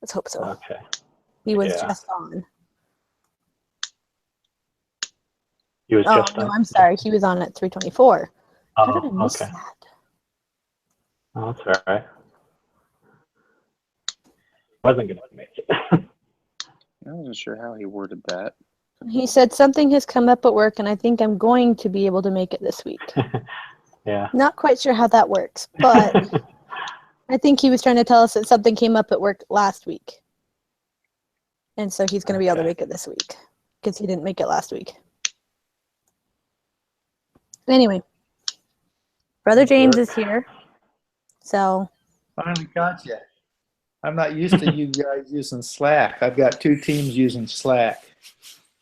Let's hope so. Okay. He was Yeah. just on. He was Oh, just no, on. I'm sorry. He was on at 3:24. How did I Oh, miss okay. that? Oh, that's all right. Wasn't going to make it. I wasn't sure how he worded that. He said something has come up at work, and I think I'm going to be able to make it this week. Yeah. Not quite sure how that works, but I think he was trying to tell us that something came up at work last week. And so he's going to be able to Okay. make it this week because he didn't make it last week. Anyway, Brother James is here. So, Finally got you. I'm not used to you guys using Slack. I've got 2 teams using Slack.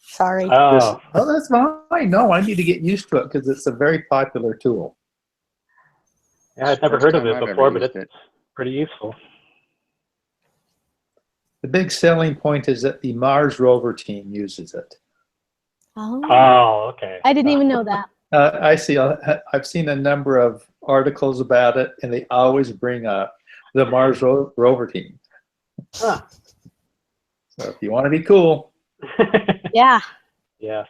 sorry. Oh, Oh, that's fine. No, I need to get used to it because it's a very popular tool. yeah, I'd never First heard of time it I've ever before, but used it's it. pretty useful. The big selling point is that the Mars rover team uses it. Oh, Oh, okay. I didn't even know that. I see. I've seen a number of articles about it, and they always bring up the Mars rover team. Huh. So if you want to be cool, Yeah. Yes.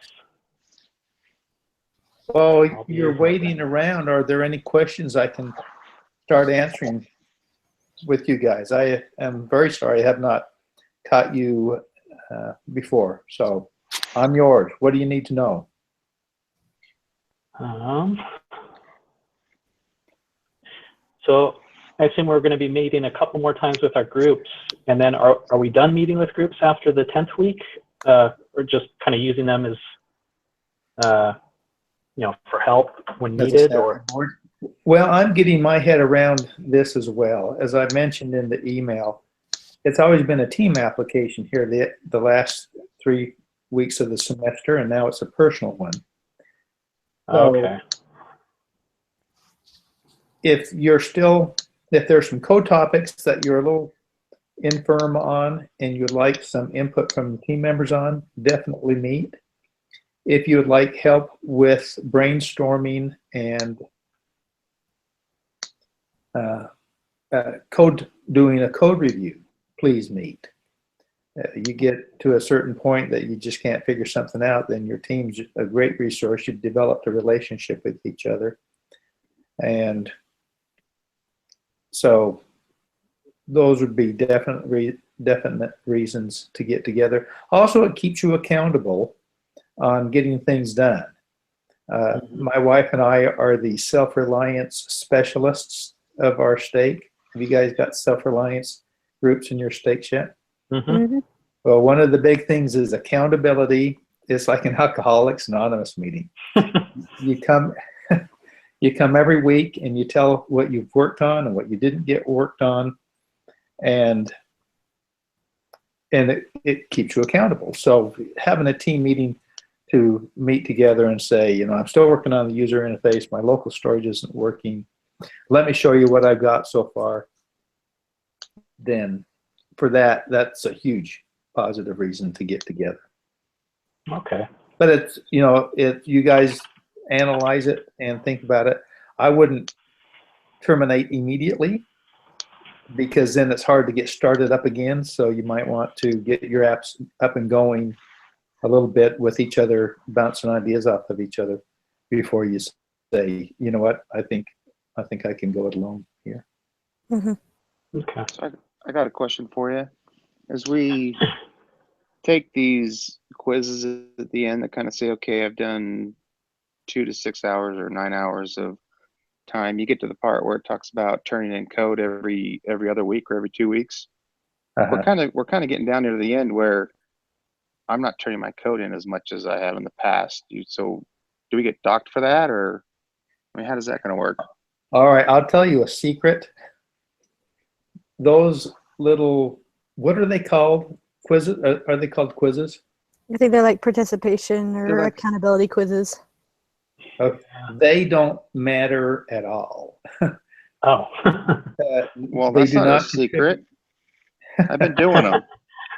while I'll be you're using it waiting then. around, are there any questions I can start answering with you guys? I am very sorry I have not caught you before, so I'm yours. What do you need to know? So I assume we're going to be meeting a couple more times with our groups, and then are we done meeting with groups after the 10th week, or just kind of using them as, for help when As a needed, staff or? board? Well, I'm getting my head around this as well. As I mentioned in the email, it's always been a team application here the last 3 weeks of the semester, and now it's a personal one. So Okay. if there's some co-topics that you're a little infirm on and you'd like some input from the team members on, definitely meet. If you would like help with brainstorming and doing a code review, please meet. You get to a certain point that you just can't figure something out, then your team's a great resource. You've developed a relationship with each other. And so those would be definite reasons to get together. Also, it keeps you accountable on getting things done. My wife and I are the self-reliance specialists of our stake. Have you guys got self-reliance groups in your stakes yet? Mm-hmm. Mhm. Well, one of the big things is accountability. It's like an Alcoholics Anonymous meeting. You come every week and you tell what you've worked on and what you didn't get worked on, and it keeps you accountable. So having a team meeting to meet together and say, I'm still working on the user interface, my local storage isn't working, let me show you what I've got so far, then for that's a huge positive reason to get together. Okay. But it's, if you guys analyze it and think about it, I wouldn't terminate immediately, because then it's hard to get started up again. So you might want to get your apps up and going a little bit with each other, bouncing ideas off of each other before you say, you know what, I think I can go it alone here. Mhm. Okay. So I got a question for you. As we take these quizzes at the end that kind of say, okay, I've done 2 to 6 hours or 9 hours of time, you get to the part where it talks about turning in code every other week or every 2 weeks. We're kind of getting down near the end where I'm not turning my code in as much as I have in the past. So do we get docked for that, or how does that going to work? All right, I'll tell you a secret. Those little, what are they called? Quizzes? Are they called quizzes? I think they're like participation or They're like- accountability quizzes. Okay. They don't matter at all. Oh. Well, They that's do not a secret. I've been doing them.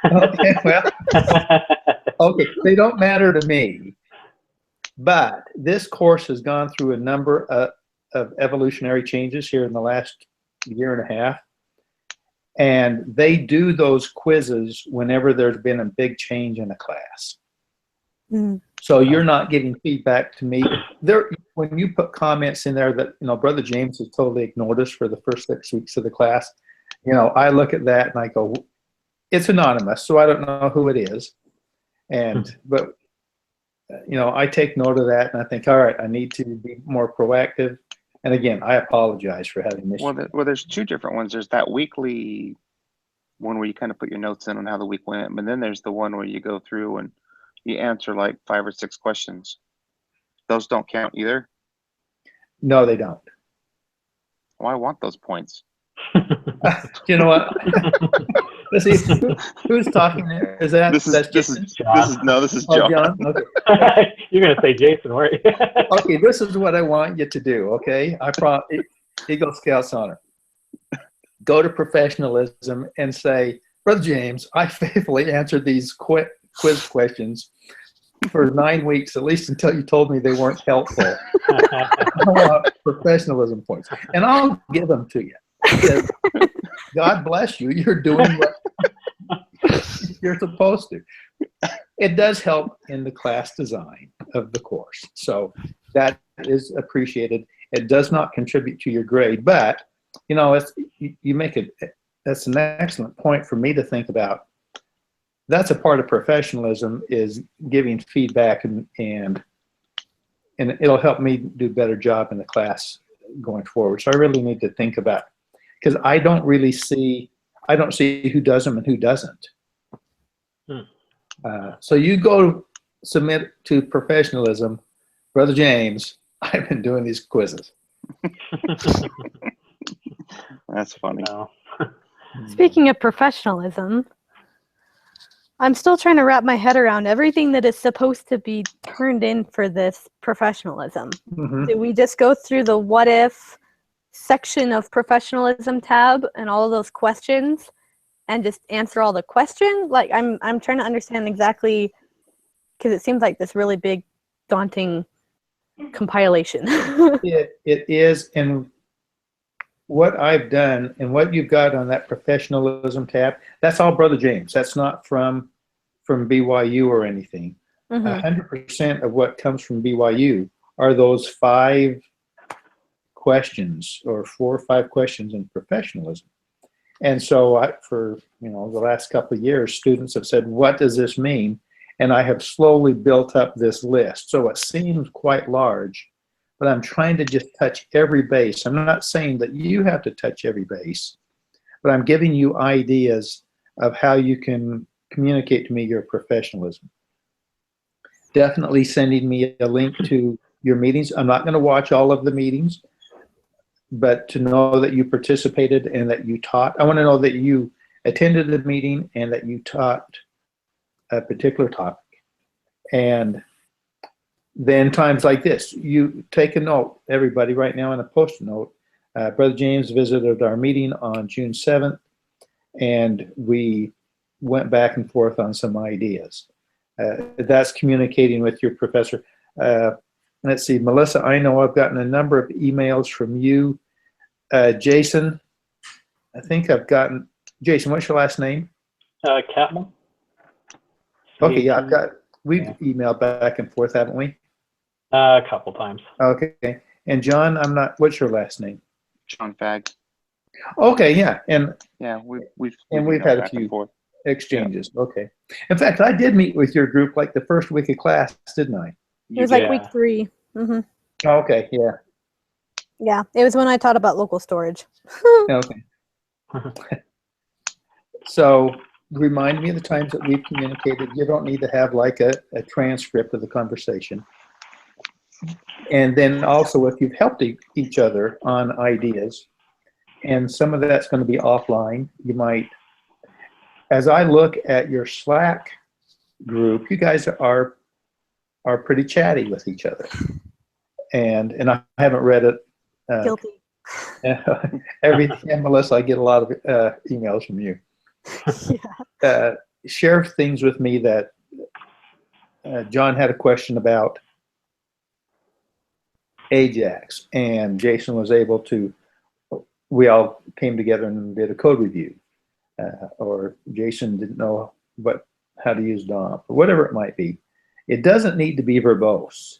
Okay, well, okay, they don't matter to me. But this course has gone through a number of evolutionary changes here in the last year and a half. And they do those quizzes whenever there's been a big change in a class. Mm. So you're not giving feedback to me. There, when you put comments in there that, Brother James has totally ignored us for the first 6 weeks of the class, I look at that and I go, it's anonymous, so I don't know who it is. But I take note of that and I think, all right, I need to be more proactive. And again, I apologize for having missed you. Well, there's two different ones. There's that weekly one where you kind of put your notes in on how the week went, but then there's the one where you go through and you answer like 5 or 6 questions. Those don't count either? No, they don't. Well, I want those points. You know what? Let's see, who's talking there? Is that This is Oh, John. John? Okay. You're going to say Jason, weren't you? Okay, this is what I want you to do, okay? Eagle Scouts honor. Go to professionalism and say, Brother James, I faithfully answered these quiz questions for 9 weeks, at least until you told me they weren't helpful. I want professionalism points. And I'll give them to you. Because God bless you. You're doing what you're supposed to. It does help in the class design of the course. So that is appreciated. It does not contribute to your grade, but you make it. That's an excellent point for me to think about. That's a part of professionalism, is giving feedback, and it'll help me do a better job in the class going forward. So I really need to think about, because I don't see who does them and who doesn't. So you go submit to professionalism, Brother James, I've been doing these quizzes. That's funny. No. Speaking of professionalism, I'm still trying to wrap my head around everything that is supposed to be turned in for this professionalism. Mm-hmm. Did we just go through the what if section of professionalism tab and all of those questions and just answer all the questions? Like, I'm trying to understand exactly, because it seems like this really big, daunting compilation. It is, and what I've done and what you've got on that professionalism tab, that's all Brother James. That's not from BYU or anything. 100% of what comes from BYU are those 5 questions, or 4 or 5 questions in professionalism. And so for the last couple of years, students have said, what does this mean? And I have slowly built up this list. So it seems quite large, but I'm trying to just touch every base. I'm not saying that you have to touch every base, but I'm giving you ideas of how you can communicate to me your professionalism. Definitely sending me a link to your meetings. I'm not going to watch all of the meetings, but to know that you participated and that you taught. I want to know that you attended the meeting and that you taught a particular topic. And then times like this, you take a note, everybody right now, in a post-it note. Brother James visited our meeting on June 7th, and we went back and forth on some ideas. That's communicating with your professor. Let's see, Melissa, I know I've gotten a number of emails from you. Jason, I think I've gotten, Jason, what's your last name? Catmull? Okay, yeah, we've emailed back and forth, haven't we? A couple times. Okay, and John, what's your last name? John Fag. Okay, yeah, and Yeah, we've had a few exchanges. Yeah. Okay, in fact, I did meet with your group like the first week of class, didn't I? It was like week 3. Mm-hmm. Okay, yeah. Yeah, it was when I taught about local storage. Okay. So remind me of the times that we've communicated. You don't need to have like a transcript of the conversation. And then also, if you've helped each other on ideas, and some of that's going to be offline, you might, as I look at your Slack group, you guys are pretty chatty with each other. And I haven't read it. Guilty. Everything, Melissa, I get a lot of emails from you. Yeah. Share things with me that John had a question about Ajax, and Jason was able to, we all came together and did a code review. or Jason didn't know how to use DOM, or whatever it might be. It doesn't need to be verbose.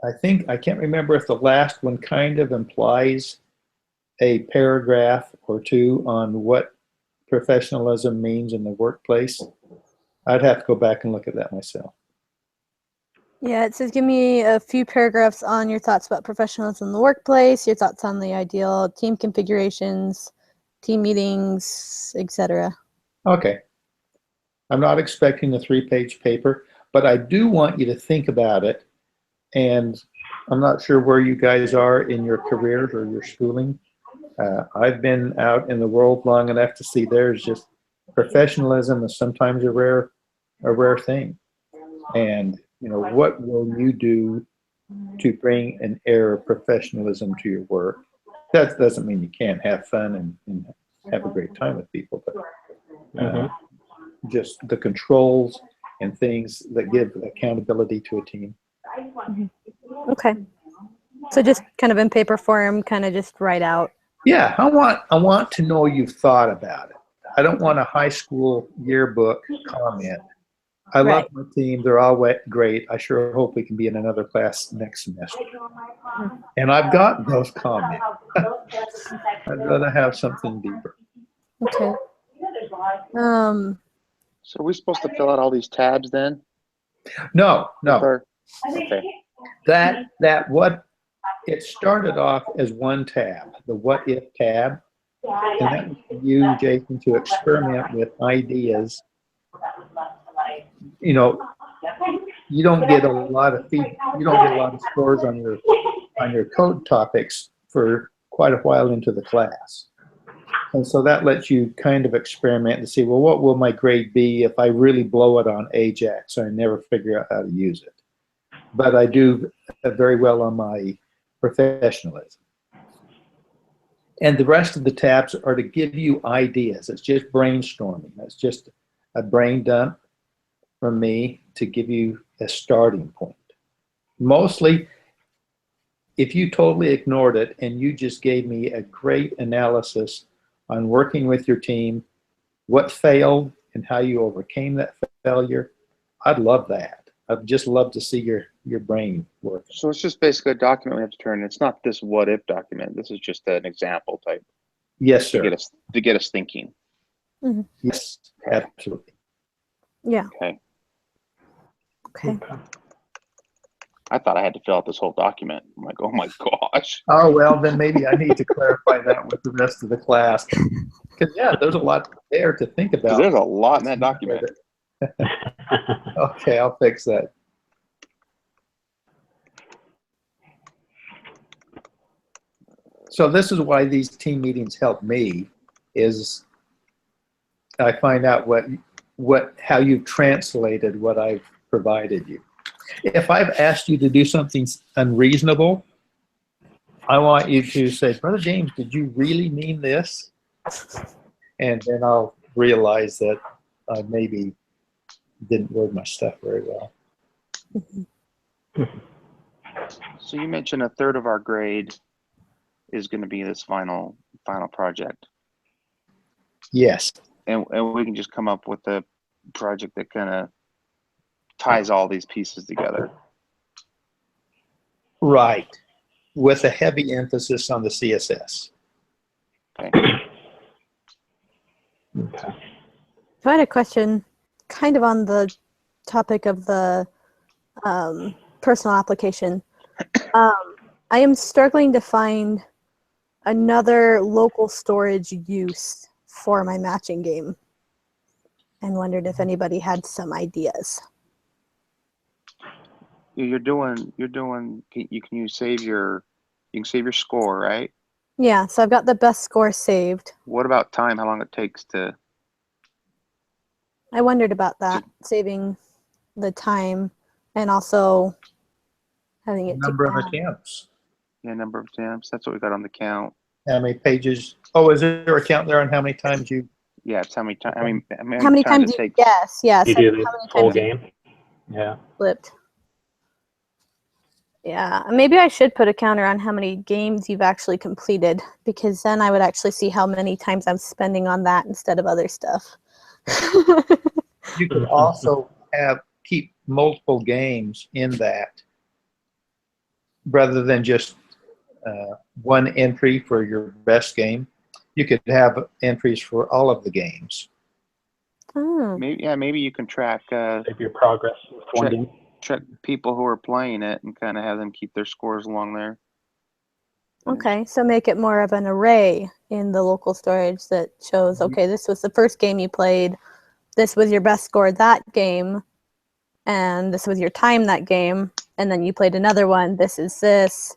I think, I can't remember if the last one kind of implies a paragraph or two on what professionalism means in the workplace. I'd have to go back and look at that myself. Yeah, it says give me a few paragraphs on your thoughts about professionalism in the workplace, your thoughts on the ideal team configurations, team meetings, etc. Okay. I'm not expecting a 3-page paper, but I do want you to think about it. And I'm not sure where you guys are in your careers or your schooling. I've been out in the world long enough to see there's just professionalism is sometimes a rare thing. And you know, what will you do to bring an air of professionalism to your work? That doesn't mean you can't have fun and have a great time with people, but just the controls and things that give accountability to a team. Okay. So just kind of in paper form, kind of just write out. Yeah, I want to know you've thought about it. I don't want a high school yearbook comment. I love my team. They're all great. I sure hope we can be in another class next semester. And I've got those comments. I'd rather have something deeper. Okay. So are we supposed to fill out all these tabs then? No. Okay. That what it started off as one tab, the what if tab, and that was for you, Jason, to experiment with ideas. You know, you don't get a lot of scores on your code topics for quite a while into the class. And so that lets you kind of experiment and see, well, what will my grade be if I really blow it on Ajax and I never figure out how to use it? But I do very well on my professionalism. And the rest of the tabs are to give you ideas. It's just brainstorming. That's just a brain dump from me to give you a starting point. Mostly, if you totally ignored it and you just gave me a great analysis on working with your team, what failed and how you overcame that failure, I'd love that. I'd just love to see your brain work. So it's just basically a document we have to turn. It's not this what if document. This is just an example type. Yes, sir. To get us thinking. Mm-hmm. Yes, absolutely. Yeah. Okay. Okay. I thought I had to fill out this whole document. I'm like, oh my gosh. Oh, well, then maybe I need to clarify that with the rest of the class. Because, yeah, there's a lot there to think about. There's a lot in that document. Okay, I'll fix that. So this is why these team meetings help me, is I find out how you've translated what I've provided you. If I've asked you to do something unreasonable, I want you to say, Brother James, did you really mean this? And then I'll realize that I maybe didn't word my stuff very well. So you mentioned a third of our grade is going to be this final project. Yes. And we can just come up with a project that kind of ties all these pieces together. Right. With a heavy emphasis on the CSS. Okay. Okay. So I had a question kind of on the topic of the personal application. I am struggling to find another local storage use for my matching game and wondered if anybody had some ideas. You can save your score, right? Yeah, so I've got the best score saved. What about time? How long it takes to? I wondered about that, saving the time and also having it Number of attempts. Yeah, number of attempts. That's what we got on the count. How many pages? Oh, is there a count there on how many times you? Yeah, it's how many times. How many times it do you takes? guess? Yes. You Yeah, do so the how many whole times you game? Yeah. flipped? Yeah, maybe I should put a counter on how many games you've actually completed, because then I would actually see how many times I'm spending on that instead of other stuff. You could also keep multiple games in that rather than just one entry for your best game. You could have entries for all of the games. Oh, Maybe you can track Save your progress with one game. people who are playing it and kind of have them keep their scores along there. okay. So make it more of an array in the local storage that shows, okay, this was the first game you played, this was your best score that game, and this was your time that game, and then you played another one, this is this.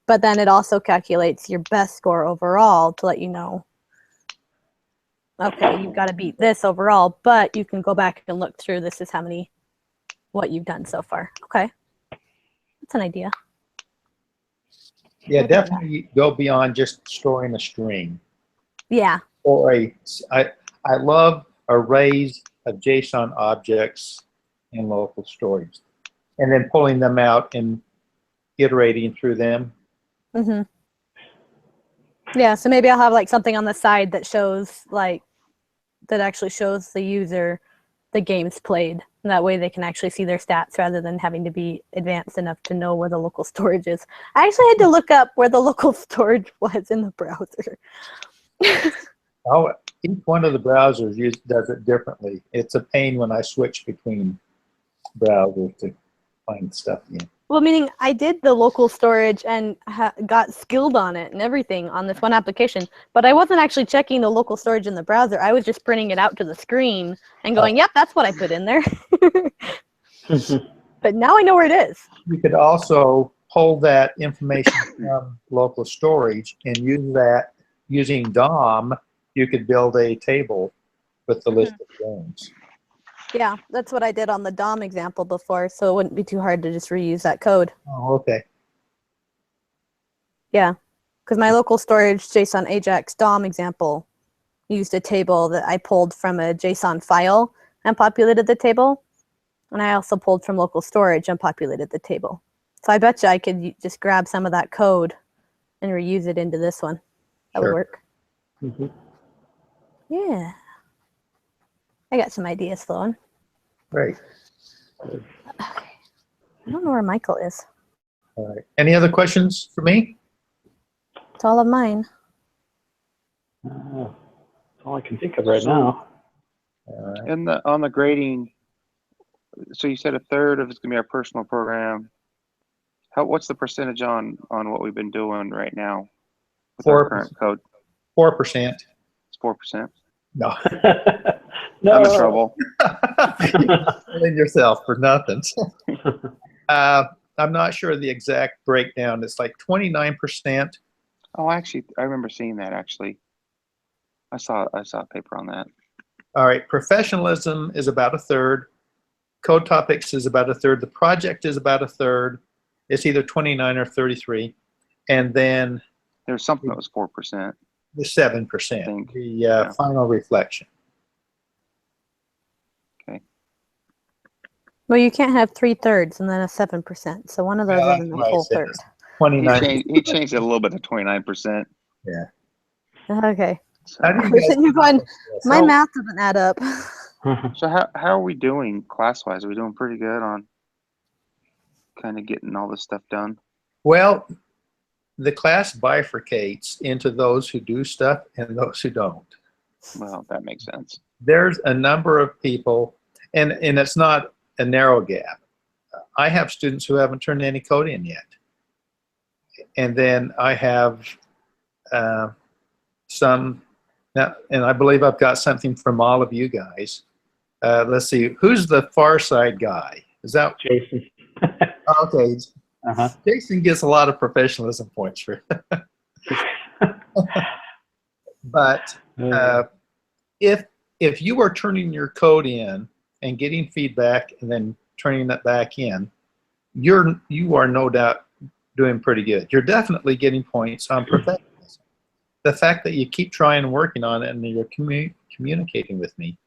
But then it also calculates your best score overall to let you know, okay, you've got to beat this overall, but you can go back and look through, this is what you've done so far. Okay. That's an idea. Yeah, definitely go beyond just storing a string. Yeah. Or I love arrays of JSON objects in local storage, and then pulling them out and iterating through them. Mm-hmm. Yeah, so maybe I'll have like something on the side that shows that actually shows the user the games played. And that way they can actually see their stats rather than having to be advanced enough to know where the local storage is. I actually had to look up where the local storage was in the browser. Oh, each one of the browsers does it differently. It's a pain when I switch between browsers to find stuff in. Well, meaning I did the local storage and got skilled on it and everything on this one application, but I wasn't actually checking the local storage in the browser. I was just printing it out to the screen and going, yep, that's what I put in there. But now I know where it is. You could also pull that information from local storage and use that using DOM. You could build a table with the list of games. Yeah, that's what I did on the DOM example before, so it wouldn't be too hard to just reuse that code. Oh, okay. Yeah, because my local storage JSON Ajax DOM example used a table that I pulled from a JSON file and populated the table. And I also pulled from local storage and populated the table. So I bet you I could just grab some of that code and reuse it into this one. That would work. Mm-hmm. Yeah. I got some ideas flowing. Great. Okay. I don't know where Michael is. All right. Any other questions for me? It's all of mine. That's all I can think of right now. All right. And on the grading, so you said a third of it's gonna be our personal program. What's the percentage on what we've been doing right now with our current code? 4%. It's 4%. No. No. I'm in trouble. Killing yourself for nothing. I'm not sure the exact breakdown. It's like 29%. Oh, actually, I remember seeing that. Actually, I saw a paper on that. All right. Professionalism is about a third. Code topics is about a third. The project is about a third. It's either 29 or 33. And then There was something that was 4%. the 7%, think. the final reflection. Well, you can't have 3/3 and then a 7%. So one of those Yeah, isn't a that's full why I third. said 29. He changed it a little bit to 29%. Yeah. Okay. So, How do you guys You're going, my So- math doesn't add up. so how are we doing class-wise? Are we doing pretty good on kind of getting all this stuff done? Well, the class bifurcates into those who do stuff and those who don't. Well, that makes sense. There's a number of people, and it's not a narrow gap. I have students who haven't turned any code in yet. And then I have some, now, and I believe I've got something from all of you guys. Let's see, who's the far side guy? Is that, Jason. okay, Uh-huh. Jason gets a lot of professionalism points for but if you are turning your code in and getting feedback and then turning that back in, you are no doubt doing pretty good. You're definitely getting points on professionalism. The fact that you keep trying and working on it and you're communicating with me,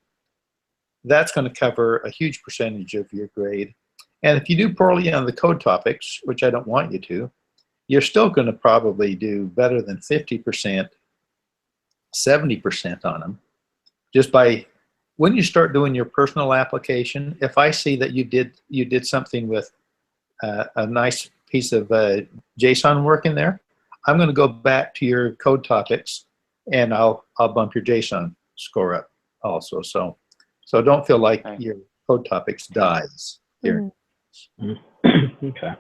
that's going to cover a huge percentage of your grade. And if you do poorly on the code topics, which I don't want you to, you're still going to probably do better than 50%, 70% on them. Just by, when you start doing your personal application, if I see that you did something with a nice piece of JSON work in there, I'm going to go back to your code topics and I'll bump your JSON score up also. So don't feel like your code topics dies here. Okay.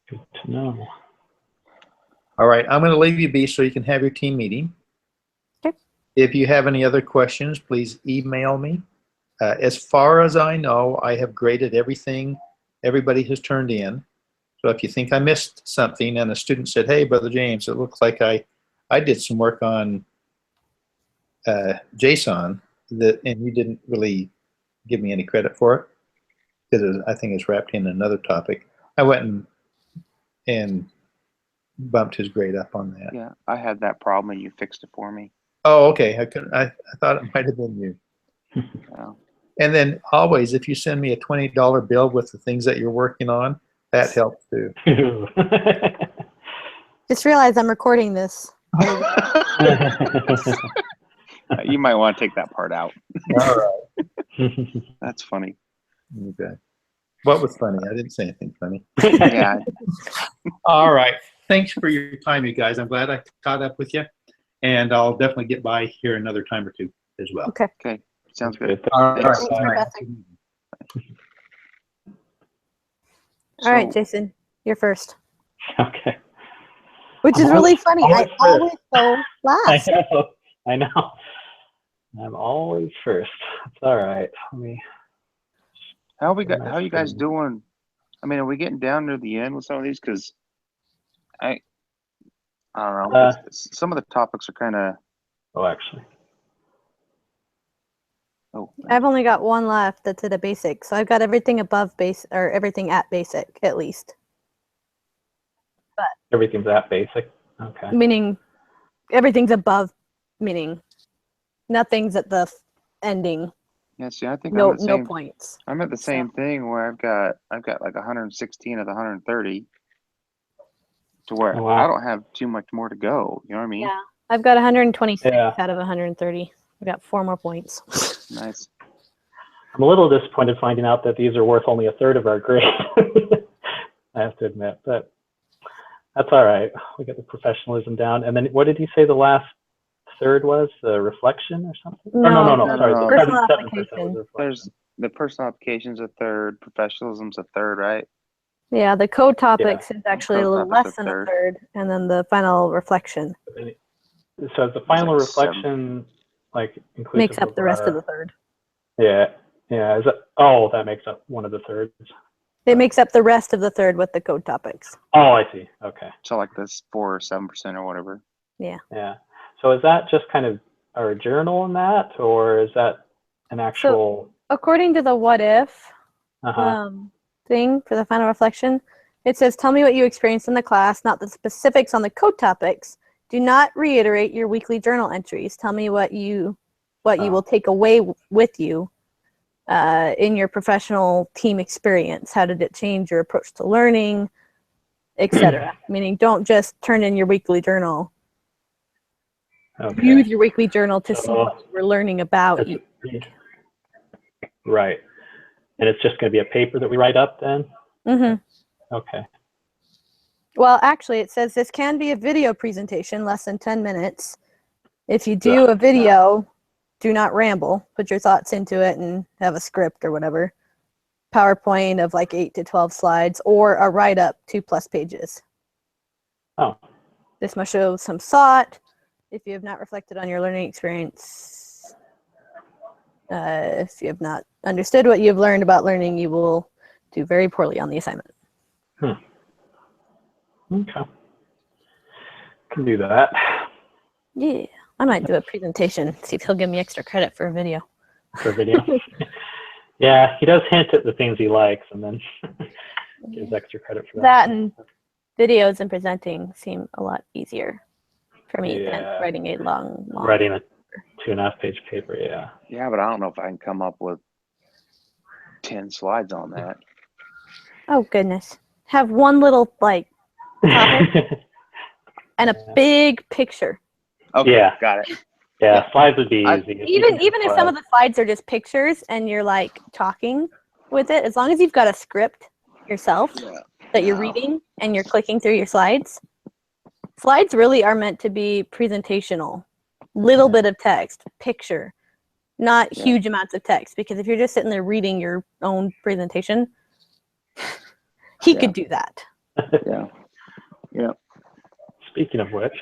Good to know. All right, I'm going to leave you be so you can have your team meeting. Okay. If you have any other questions, please email me. As far as I know, I have graded everything everybody has turned in. So if you think I missed something and a student said, hey, Brother James, it looks like I did some work on JSON and you didn't really give me any credit for it because I think it's wrapped in another topic. I went and bumped his grade up on that. Yeah, I had that problem and you fixed it for me. Oh, okay. I thought it might have been you. Oh. And then always, if you send me a $20 bill with the things that you're working on, that helps too. Just realized I'm recording this. You might want to take that part out. All right. That's funny. Okay. What was funny? I didn't say anything funny. Yeah. All right. Thanks for your time, you guys. I'm glad I caught up with you. And I'll definitely get by here another time or two as well. Okay. Okay. Sounds good. All right. Thanks. Thanks for Bye. passing. All right, So- Jason, you're first. Okay. Which is I'm really always- funny. always I always go I last. know. I know. I'm always first. It's all right. Let me. How Nice you guys thing. doing? I mean, are we getting down near the end with some of these? Because I don't know. Some of the topics are kind of. Oh, actually. Oh, I've only got one left that's at a basic, so I've got everything above base or everything at basic at least. Everything's that basic. Okay. Meaning everything's above, meaning nothing's at the ending. yeah. See, I think No, I'm the no same. points. I'm at the same thing where I've got like 116 of the 130. To where Oh, wow. I don't have too much more to go. You know what I mean? Yeah, I've got 126 Yeah. out of 130. I've got 4 more points. Nice. I'm a little disappointed finding out that these are worth only a third of our grade. I have to admit, but that's all right. We got the professionalism down. And then what did you say the last third was? The reflection or something? No, Or no. no, Sorry. no. The Personal 7% was application. reflection. There's the personal application's a third, professionalism's a third, right? Yeah, the code topics is actually a Code little topics less a than a third. third, and then the final reflection So is the final like seven. reflection like inclusive makes up the rest of the third. Yeah. Is it? Oh, that makes up one of the thirds. It makes up the rest of the third with the code topics. Oh, I see. Okay. So like this 4 or 7% or whatever. Yeah. So is that just kind of our journal in that, or is that an actual? According to the what if Uh-huh. thing for the final reflection, it says, tell me what you experienced in the class, not the specifics on the code topics. Do not reiterate your weekly journal entries. Tell me what you will take away with you in your professional team experience. How did it change your approach to learning, etc. Meaning don't just turn in your weekly journal. Okay. Use your weekly journal to see So- what you were learning about each. Right. And it's just going to be a paper that we write up then? Mm-hmm. Okay. Well, actually, it says this can be a video presentation, less than 10 minutes. If you do a video, do not ramble. Put your thoughts into it and have a script or whatever. PowerPoint of like 8 to 12 slides, or a write-up 2+ pages. Oh, This must show some thought. If you have not reflected on your learning experience, if you have not understood what you've learned about learning, you will do very poorly on the assignment. okay. Can do that. Yeah, I might do a presentation, see if he'll give me extra credit for a video. For video. Yeah, he does hint at the things he likes and then gives extra credit for that. That and videos and presenting seem a lot easier for me than Yeah. writing a long. Writing a 2.5-page paper, yeah. Yeah, but I don't know if I can come up with 10 slides on that. Oh goodness. Have one little like topic and a Yeah. big picture. Okay, Yeah. got it. Yeah, slides would be I- easy. If you Even can do if some of the slides are just pictures and you're like talking with it, as long as you've got a script yourself Yeah. that you're reading and you're clicking through your slides. Slides really are meant to be presentational. Little bit of text, picture, not Yeah. huge amounts of text, because if you're just sitting there reading your own presentation, he could do that. Yeah. Yeah. Speaking of which.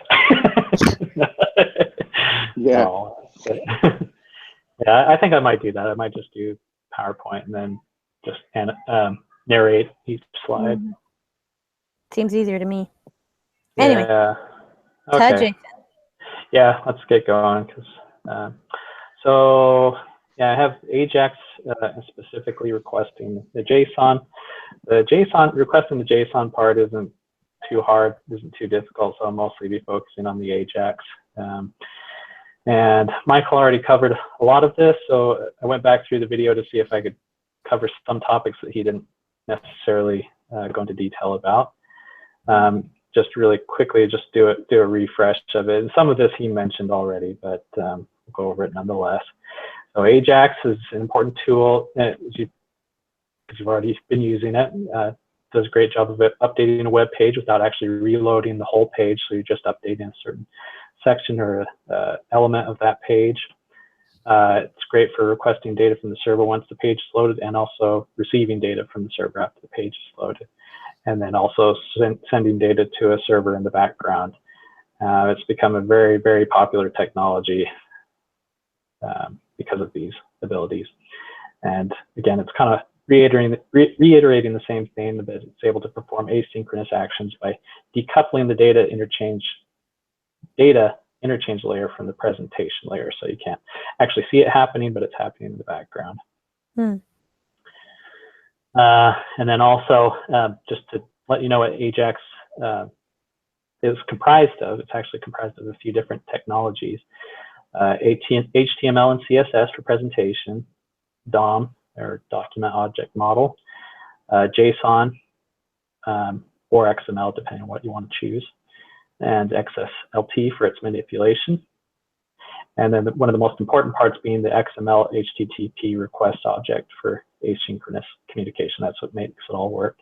Yeah. No, yeah, I think I might do that. I might just do PowerPoint and then just narrate each slide. Mhm. Seems easier to me. Anyway, Yeah. Ted Okay. Jason. Yeah, let's get going. So yeah, I have Ajax specifically requesting the JSON. Requesting the JSON part isn't too hard, isn't too difficult, so I'll mostly be focusing on the Ajax. And Michael already covered a lot of this, so I went back through the video to see if I could cover some topics that he didn't necessarily go into detail about. Just really quickly, just do a refresh of it. And some of this he mentioned already, but we'll go over it nonetheless. So Ajax is an important tool, because you've already been using it. Does a great job of it updating a web page without actually reloading the whole page. So you're just updating a certain section or element of that page. It's great for requesting data from the server once the page is loaded, and also receiving data from the server after the page is loaded. And then also sending data to a server in the background. It's become a very, very popular technology because of these abilities. And again, it's kind of reiterating the same thing, that it's able to perform asynchronous actions by decoupling the data interchange layer from the presentation layer. So you can't actually see it happening, but it's happening in the background. And then also, just to let you know what Ajax is comprised of, it's actually comprised of a few different technologies. HTML and CSS for presentation, DOM, or Document Object Model, JSON, or XML, depending on what you want to choose, and XSLT for its manipulation. And then one of the most important parts being the XML HTTP request object for asynchronous communication. That's what makes it all work.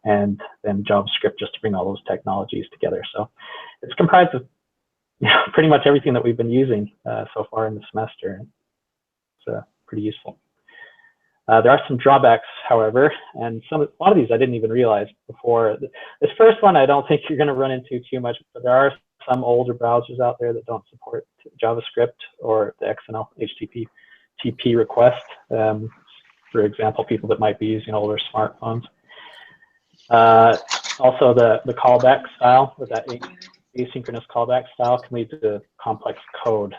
And then JavaScript just to bring all those technologies together. So it's comprised of pretty much everything that we've been using so far in the semester. It's pretty useful. There are some drawbacks, however, and a lot of these I didn't even realize before. This first one I don't think you're going to run into too much, but there are some older browsers out there that don't support JavaScript or the XML HTTP request. For example, people that might be using older smartphones. Also, the callback style, with that asynchronous callback style, can lead to complex code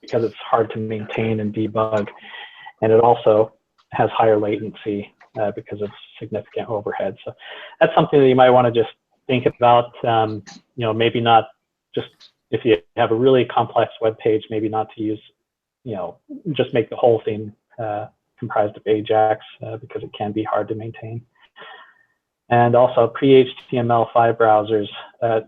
because it's hard to maintain and debug. And it also has higher latency because of significant overhead. So that's something that you might want to just think about. Maybe not just if you have a really complex web page, maybe not to use, just make the whole thing comprised of Ajax because it can be hard to maintain. And also pre-HTML5 browsers,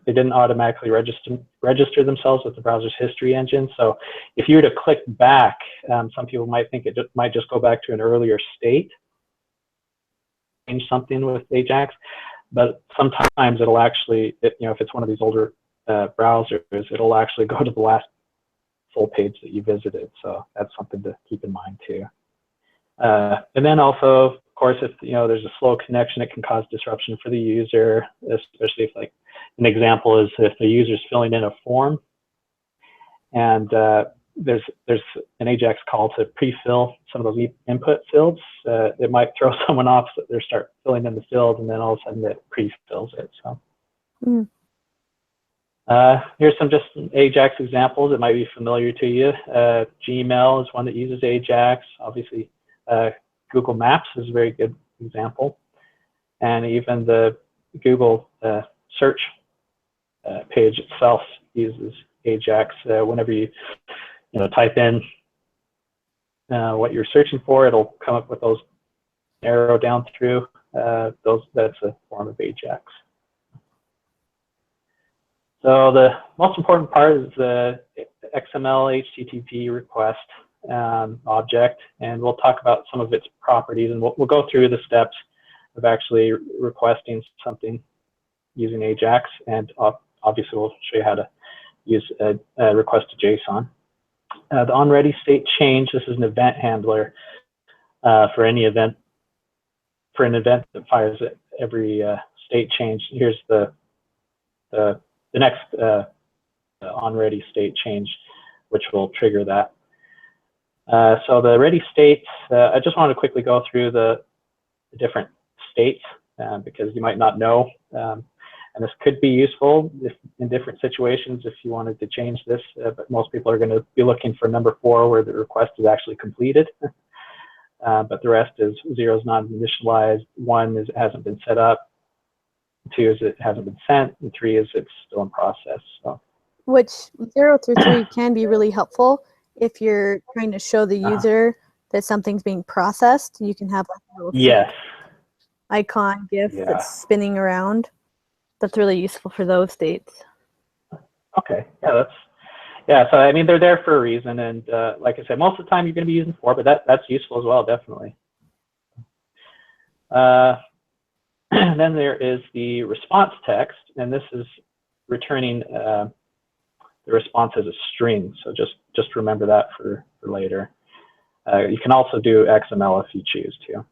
they didn't automatically register themselves with the browser's history engine. So if you were to click back, some people might think it might just go back to an earlier state, change something with Ajax, but sometimes it'll actually, if it's one of these older browsers, it'll actually go to the last full page that you visited. So that's something to keep in mind too. And then also, of course, if there's a slow connection, it can cause disruption for the user, especially if, like, an example is if the user's filling in a form and there's an Ajax call to pre-fill some of those input fields. It might throw someone off, so they start filling in the field, and then all of a sudden it pre-fills it. So here's some just Ajax examples that might be familiar to you. Gmail is one that uses Ajax. Obviously, Google Maps is a very good example, and even the Google search page itself uses Ajax. Whenever you type in what you're searching for, it'll come up with those arrow down through that's a form of Ajax. So the most important part is the XML HTTP request object, and we'll talk about some of its properties, and we'll go through the steps of actually requesting something using Ajax, and obviously we'll show you how to use a request to JSON. The onReady state change, this is an event handler for any event, for an event that fires every state change. Here's the next onReady state change, which will trigger that. So the ready states, I just want to quickly go through the different states because you might not know. And this could be useful in different situations if you wanted to change this, but most people are going to be looking for number 4 where the request is actually completed. But the rest is 0 is not initialized, 1 is it hasn't been set up, 2 is it hasn't been sent, and 3 is it's still in process. So. Which 0 through 3 can be really helpful if you're trying to show the user that something's being processed. You can have like a little icon GIF that's spinning around. That's really useful for those states. Okay, so I mean they're there for a reason, and like I said, most of the time you're going to be using 4, but that's useful as well, definitely. Then there is the response text, and this is returning the response as a string. So just remember that for later. You can also do XML if you choose to.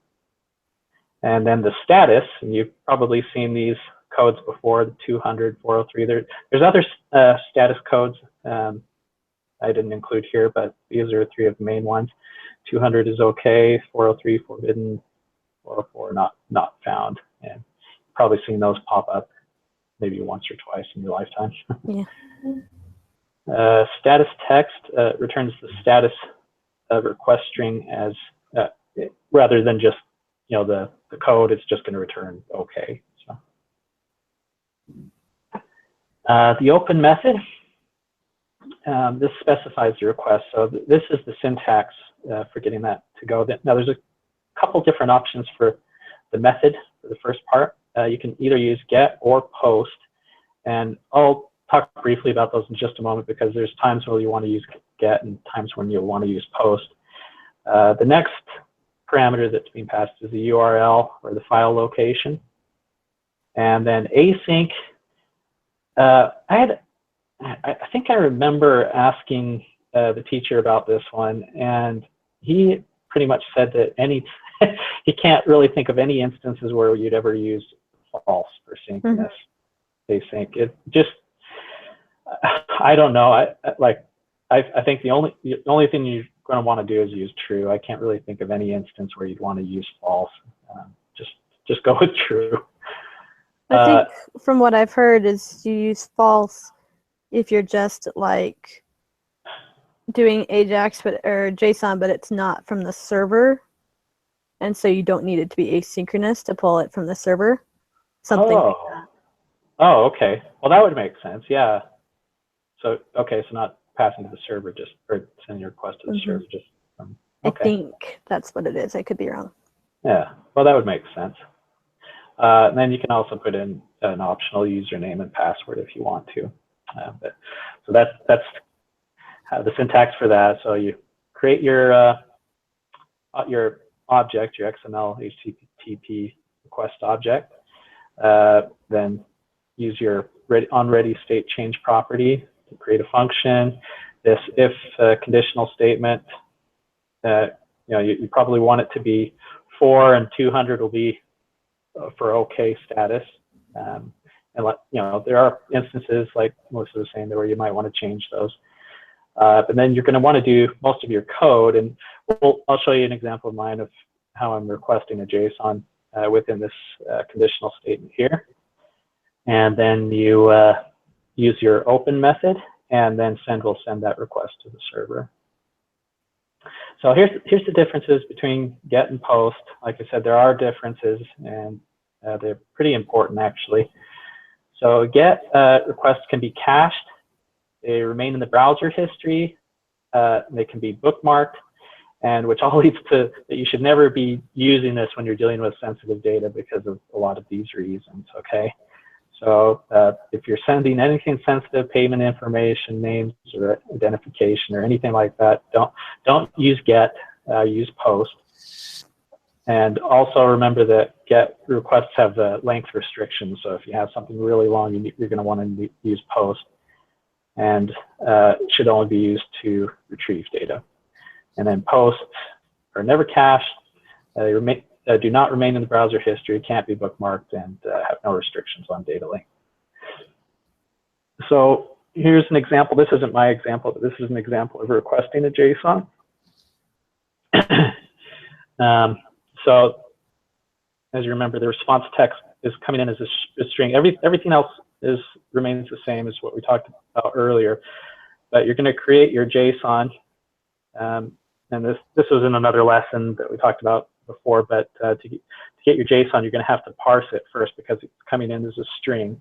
And then the status, and you've probably seen these codes before, the 200, 403. There's other status codes I didn't include here, but these are 3 of the main ones. 200 is okay, 403 forbidden, 404 not found. And you've probably seen those pop up maybe once or twice in your lifetime. Yeah. Status text returns the status request string as rather than just the code. It's just going to return okay. So the open method, this specifies the request. So this is the syntax for getting that to go. Now there's a couple different options for the method for the first part. You can either use get or post, and I'll talk briefly about those in just a moment because there's times where you want to use get and times when you'll want to use post. The next parameter that's being passed is the URL or the file location. And then async, I think I remember asking the teacher about this one, and he pretty much said that he can't really think of any instances where you'd ever use false for synchronous async. It just, I don't know. I think the only thing you're going to want to do is use true. I can't really think of any instance where you'd want to use false. Just go with true. I think from what I've heard is you use false if you're just like doing Ajax or JSON, but it's not from the server, and so you don't need it to be asynchronous to pull it from the server. Something like that. Oh, okay. Well, that would make sense. Yeah. So okay, so not passing to the server, or sending your request to the server. Just okay. I think that's what it is. I could be wrong. Yeah. Well, that would make sense. And then you can also put in an optional username and password if you want to. So that's the syntax for that. So you create your object, your XML HTTP request object. Then use your onReady state change property to create a function. This if conditional statement, you probably want it to be 4 and 200 will be for okay status. And there are instances like Melissa was saying where you might want to change those. But then you're going to want to do most of your code, and I'll show you an example of mine of how I'm requesting a JSON within this conditional statement here. And then you use your open method, and then will send that request to the server. So here's the differences between get and post. Like I said, there are differences, and they're pretty important actually. So GET requests can be cached. They remain in the browser history. They can be bookmarked, and which all leads to that you should never be using this when you're dealing with sensitive data because of a lot of these reasons, okay? So if you're sending anything sensitive, payment information, names or identification or anything like that, don't use GET, use POST. And also remember that GET requests have the length restrictions. So if you have something really long, you're going to want to use POST. And it should only be used to retrieve data. And then POST are never cached. They do not remain in the browser history, can't be bookmarked, and have no restrictions on data length. So here's an example. This isn't my example, but this is an example of requesting a JSON. So as you remember, the response text is coming in as a string. Everything else remains the same as what we talked about earlier. But you're going to create your JSON. And this was in another lesson that we talked about before, but to get your JSON, you're going to have to parse it first because it's coming in as a string.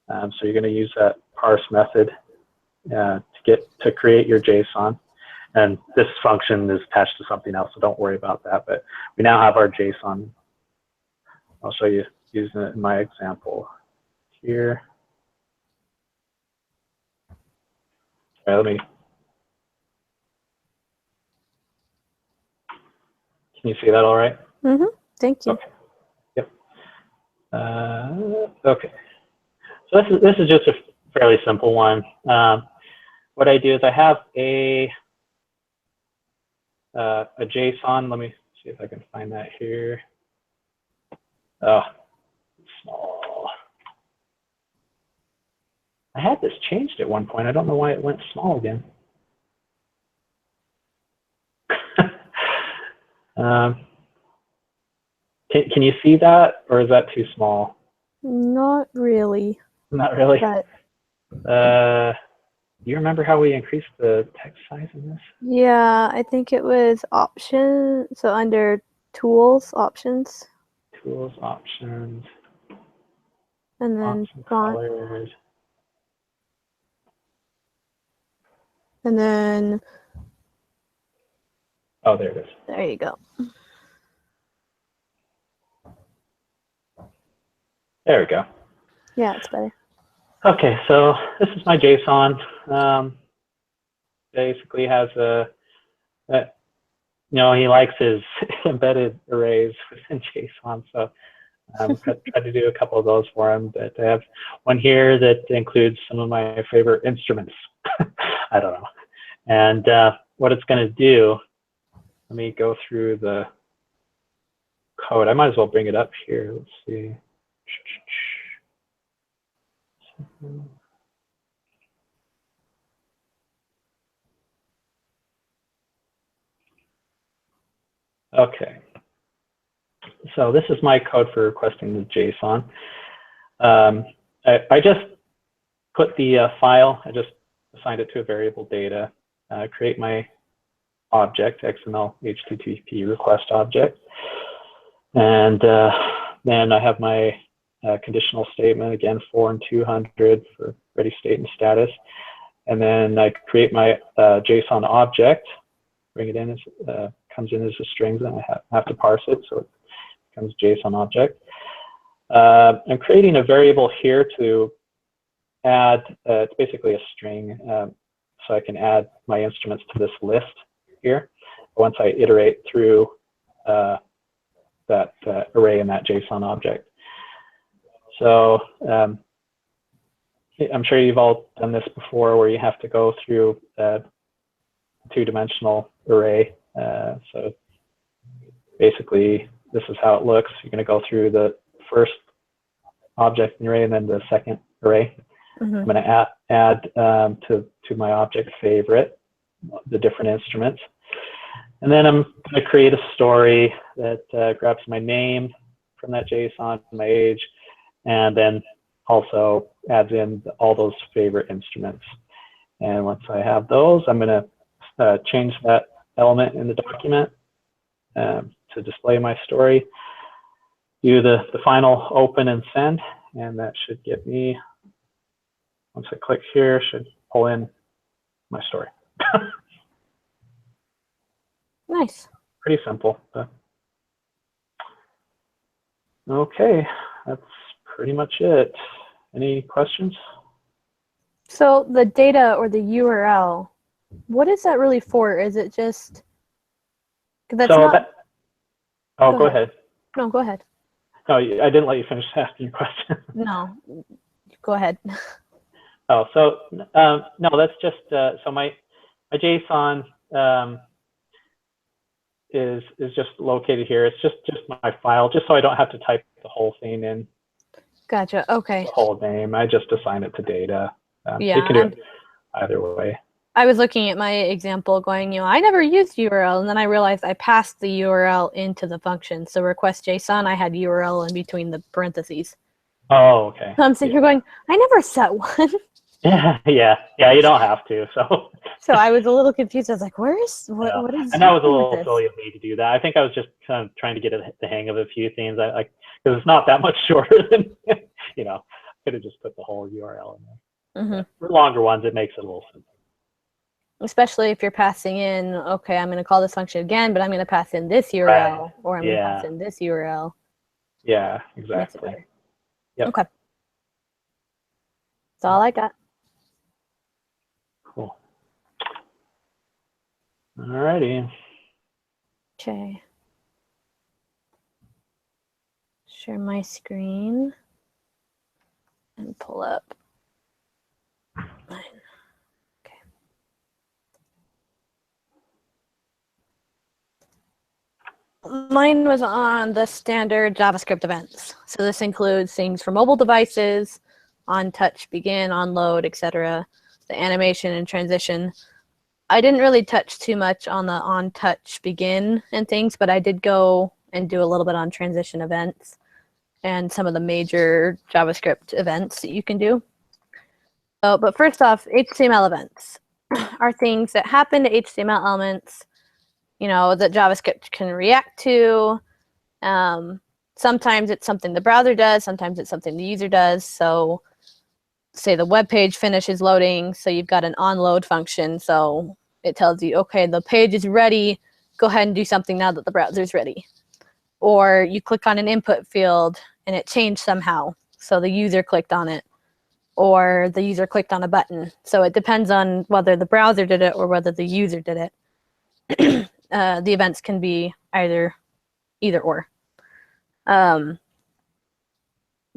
So you're going to use that parse method to create your JSON. And this function is attached to something else, so don't worry about that. But we now have our JSON. I'll show you using it in my example here. All right, can you see that all right? Mm-hmm. Thank you. Okay. Yep. Okay. So this is just a fairly simple one. What I do is I have a JSON. Let me see if I can find that here. Oh, it's small. I had this changed at one point. I don't know why it went small again. Can you see that, or is that too small? Not really. Not really. But do you remember how we increased the text size in this? yeah, I think it was option. So under tools, options, Tools, options, and then option font, colors. and then Oh, there it is. there you go. There we go. Yeah, it's better. Okay, so this is my JSON. Basically has he likes his embedded arrays within JSON, so I tried to do a couple of those for him. But I have one here that includes some of my favorite instruments. I don't know. And what it's going to do, let me go through the code. I might as well bring it up here. Let's see. Okay, so this is my code for requesting the JSON. I just put the file, I just assigned it to a variable data, create my object, XML HTTP request object, and then I have my conditional statement, again, 4 and 200 for ready state and status. And then I create my JSON object, bring it in as, comes in as a string, and I have to parse it, so it becomes JSON object. I'm creating a variable here to add, it's basically a string, so I can add my instruments to this list here once I iterate through that array in that JSON object. So I'm sure you've all done this before, where you have to go through a two-dimensional array. So basically, this is how it looks. You're going to go through the first object in the array and then the second array. Mm-hmm. I'm going to add to my object favorite the different instruments. And then I'm going to create a story that grabs my name from that JSON, my age, and then also adds in all those favorite instruments. And once I have those, I'm going to change that element in the document to display my story, do the final open and send, and that should get me, once I click here, should pull in my story. Nice. Pretty simple. But okay, that's pretty much it. Any questions? So the data or the URL, what is that really for? Is it just, 'cause that's So not, that, oh, Go go ahead. ahead. no, go ahead. No, I didn't let you finish asking your question. No, go ahead. Oh, so no, that's just so my JSON is just located here. It's just my file, just so I don't have to type the whole thing in, Gotcha. Okay. the whole name. I just assign it to data. Yeah, You can do it either way. I was looking at my example going, I never used URL, and then I realized I passed the URL into the function. So request JSON, I had URL in between the parentheses. Oh, okay. So I'm sitting here going, I never set one. Yeah. You don't have to. So. So I was a little confused. I was like, what is And that was a wrong with little this? silly of me to do that. I think I was just kind of trying to get the hang of a few things. Because it's not that much shorter than, could have just put the whole URL in there. Mhm. For longer ones, it makes it a little simpler. Especially if you're passing in, okay, I'm going to call this function again, but I'm going to pass in this URL, or I'm going to pass in this URL. Yeah, Makes it exactly. better. Yep. Okay. That's all I got. Cool. Alrighty. Okay. Share my screen and pull up mine. Okay. Mine was on the standard JavaScript events. So this includes things for mobile devices, on touch, begin, on load, etc. The animation and transition. I didn't really touch too much on the on touch, begin and things, but I did go and do a little bit on transition events and some of the major JavaScript events that you can do. But first off, HTML events are things that happen to HTML elements, that JavaScript can react to. Sometimes it's something the browser does, sometimes it's something the user does. So say the web page finishes loading, so you've got an onload function, so it tells you, okay, the page is ready, go ahead and do something now that the browser's ready. Or you click on an input field and it changed somehow, so the user clicked on it, or the user clicked on a button. So it depends on whether the browser did it or whether the user did it. The events can be either or.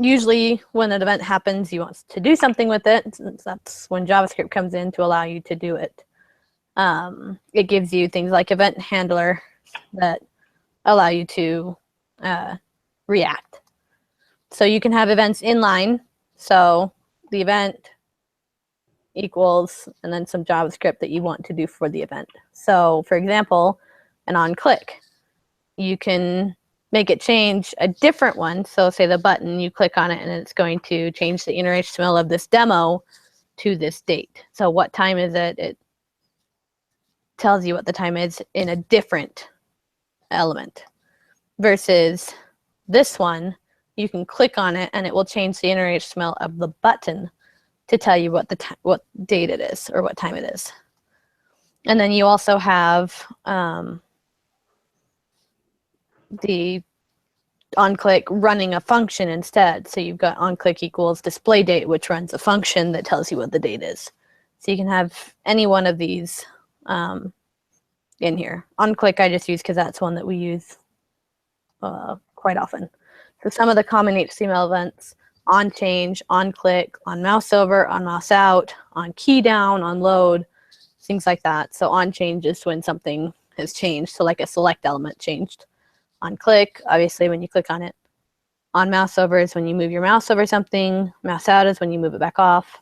Usually when an event happens, you want to do something with it. That's when JavaScript comes in to allow you to do it. It gives you things like event handler that allow you to react. So you can have events inline. So the event equals, and then some JavaScript that you want to do for the event. So for example, an onClick, you can make it change a different one. So say the button, you click on it and it's going to change the inner HTML of this demo to this date. So what time is it? It tells you what the time is in a different element. Versus this one, you can click on it and it will change the inner HTML of the button to tell you what what date it is or what time it is. And then you also have the onClick running a function instead. So you've got onClick equals display date, which runs a function that tells you what the date is. So you can have any one of these in here. onClick I just use because that's one that we use quite often. So some of the common HTML events: on change, on click, on mouse over, on mouse out, on key down, on load, things like that. So on change is when something has changed. So like a select element changed. On click, obviously when you click on it. On mouse over is when you move your mouse over something. Mouse out is when you move it back off.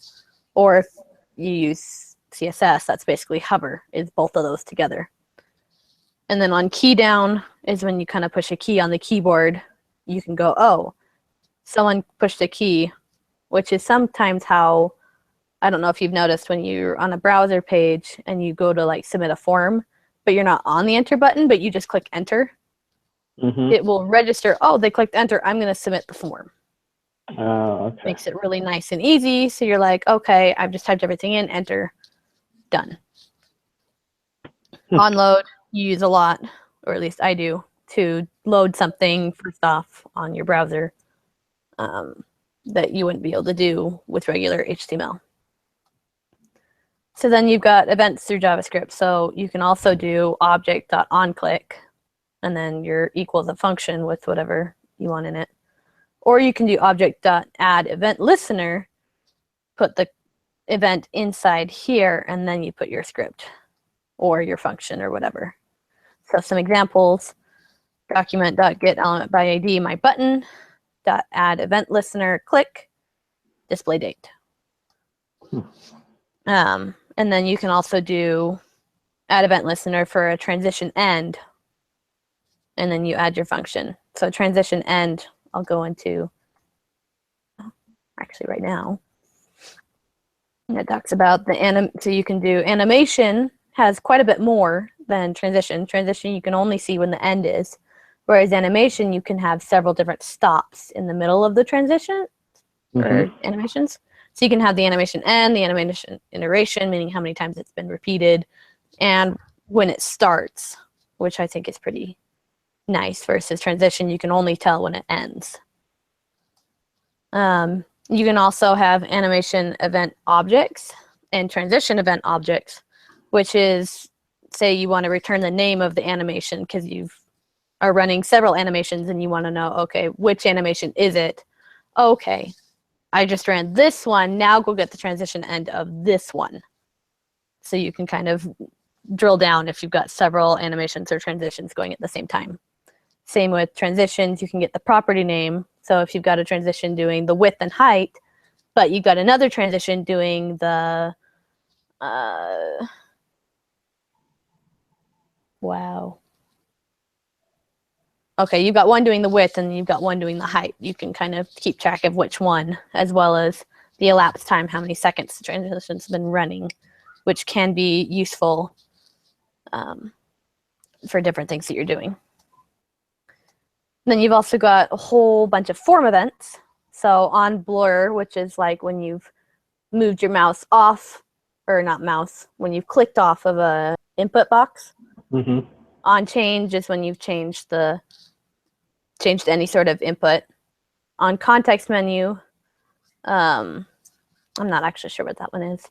Or if you use CSS, that's basically hover, is both of those together. And then on key down is when you kind of push a key on the keyboard. You can go, oh, someone pushed a key, which is sometimes how, I don't know if you've noticed when you're on a browser page and you go to like submit a form, but you're not on the enter button, but you just click enter. Mm-hmm. It will register, oh, they clicked enter, I'm going to submit the form. Oh, okay. Makes it really nice and easy. So you're like, okay, I've just typed everything in, enter, done. On load, you use a lot, or at least I do, to load something first off on your browser that you wouldn't be able to do with regular HTML. So then you've got events through JavaScript. So you can also do object.onClick, and then your equals a function with whatever you want in it. Or you can do object.addEventListener, put the event inside here, and then you put your script or your function or whatever. So some examples: document.getElementById, my button, .addEventListener, click, display date. And then you can also do add event listener for a transition end, and then you add your function. So transition end, I'll go into actually right now. And it talks about the so you can do animation, has quite a bit more than transition. Transition you can only see when the end is, whereas animation you can have several different stops in the middle of the transition or animations. So you can have the animation end, the animation iteration, meaning how many times it's been repeated, and when it starts, which I think is pretty nice, versus transition, you can only tell when it ends. You can also have animation event objects and transition event objects, which is, say you want to return the name of the animation because you are running several animations and you want to know, okay, which animation is it? Okay, I just ran this one, now go get the transition end of this one. So you can kind of drill down if you've got several animations or transitions going at the same time. Same with transitions, you can get the property name. So if you've got a transition doing the width and height, but you've got another transition doing the, wow. Okay, you've got one doing the width and you've got one doing the height. You can kind of keep track of which one, as well as the elapsed time, how many seconds the transition's been running, which can be useful for different things that you're doing. Then you've also got a whole bunch of form events. So on blur, which is like when you've moved your mouse off, or not mouse, when you've clicked off of a input box. On change is when you've changed any sort of input. On context menu, I'm not actually sure what that one is.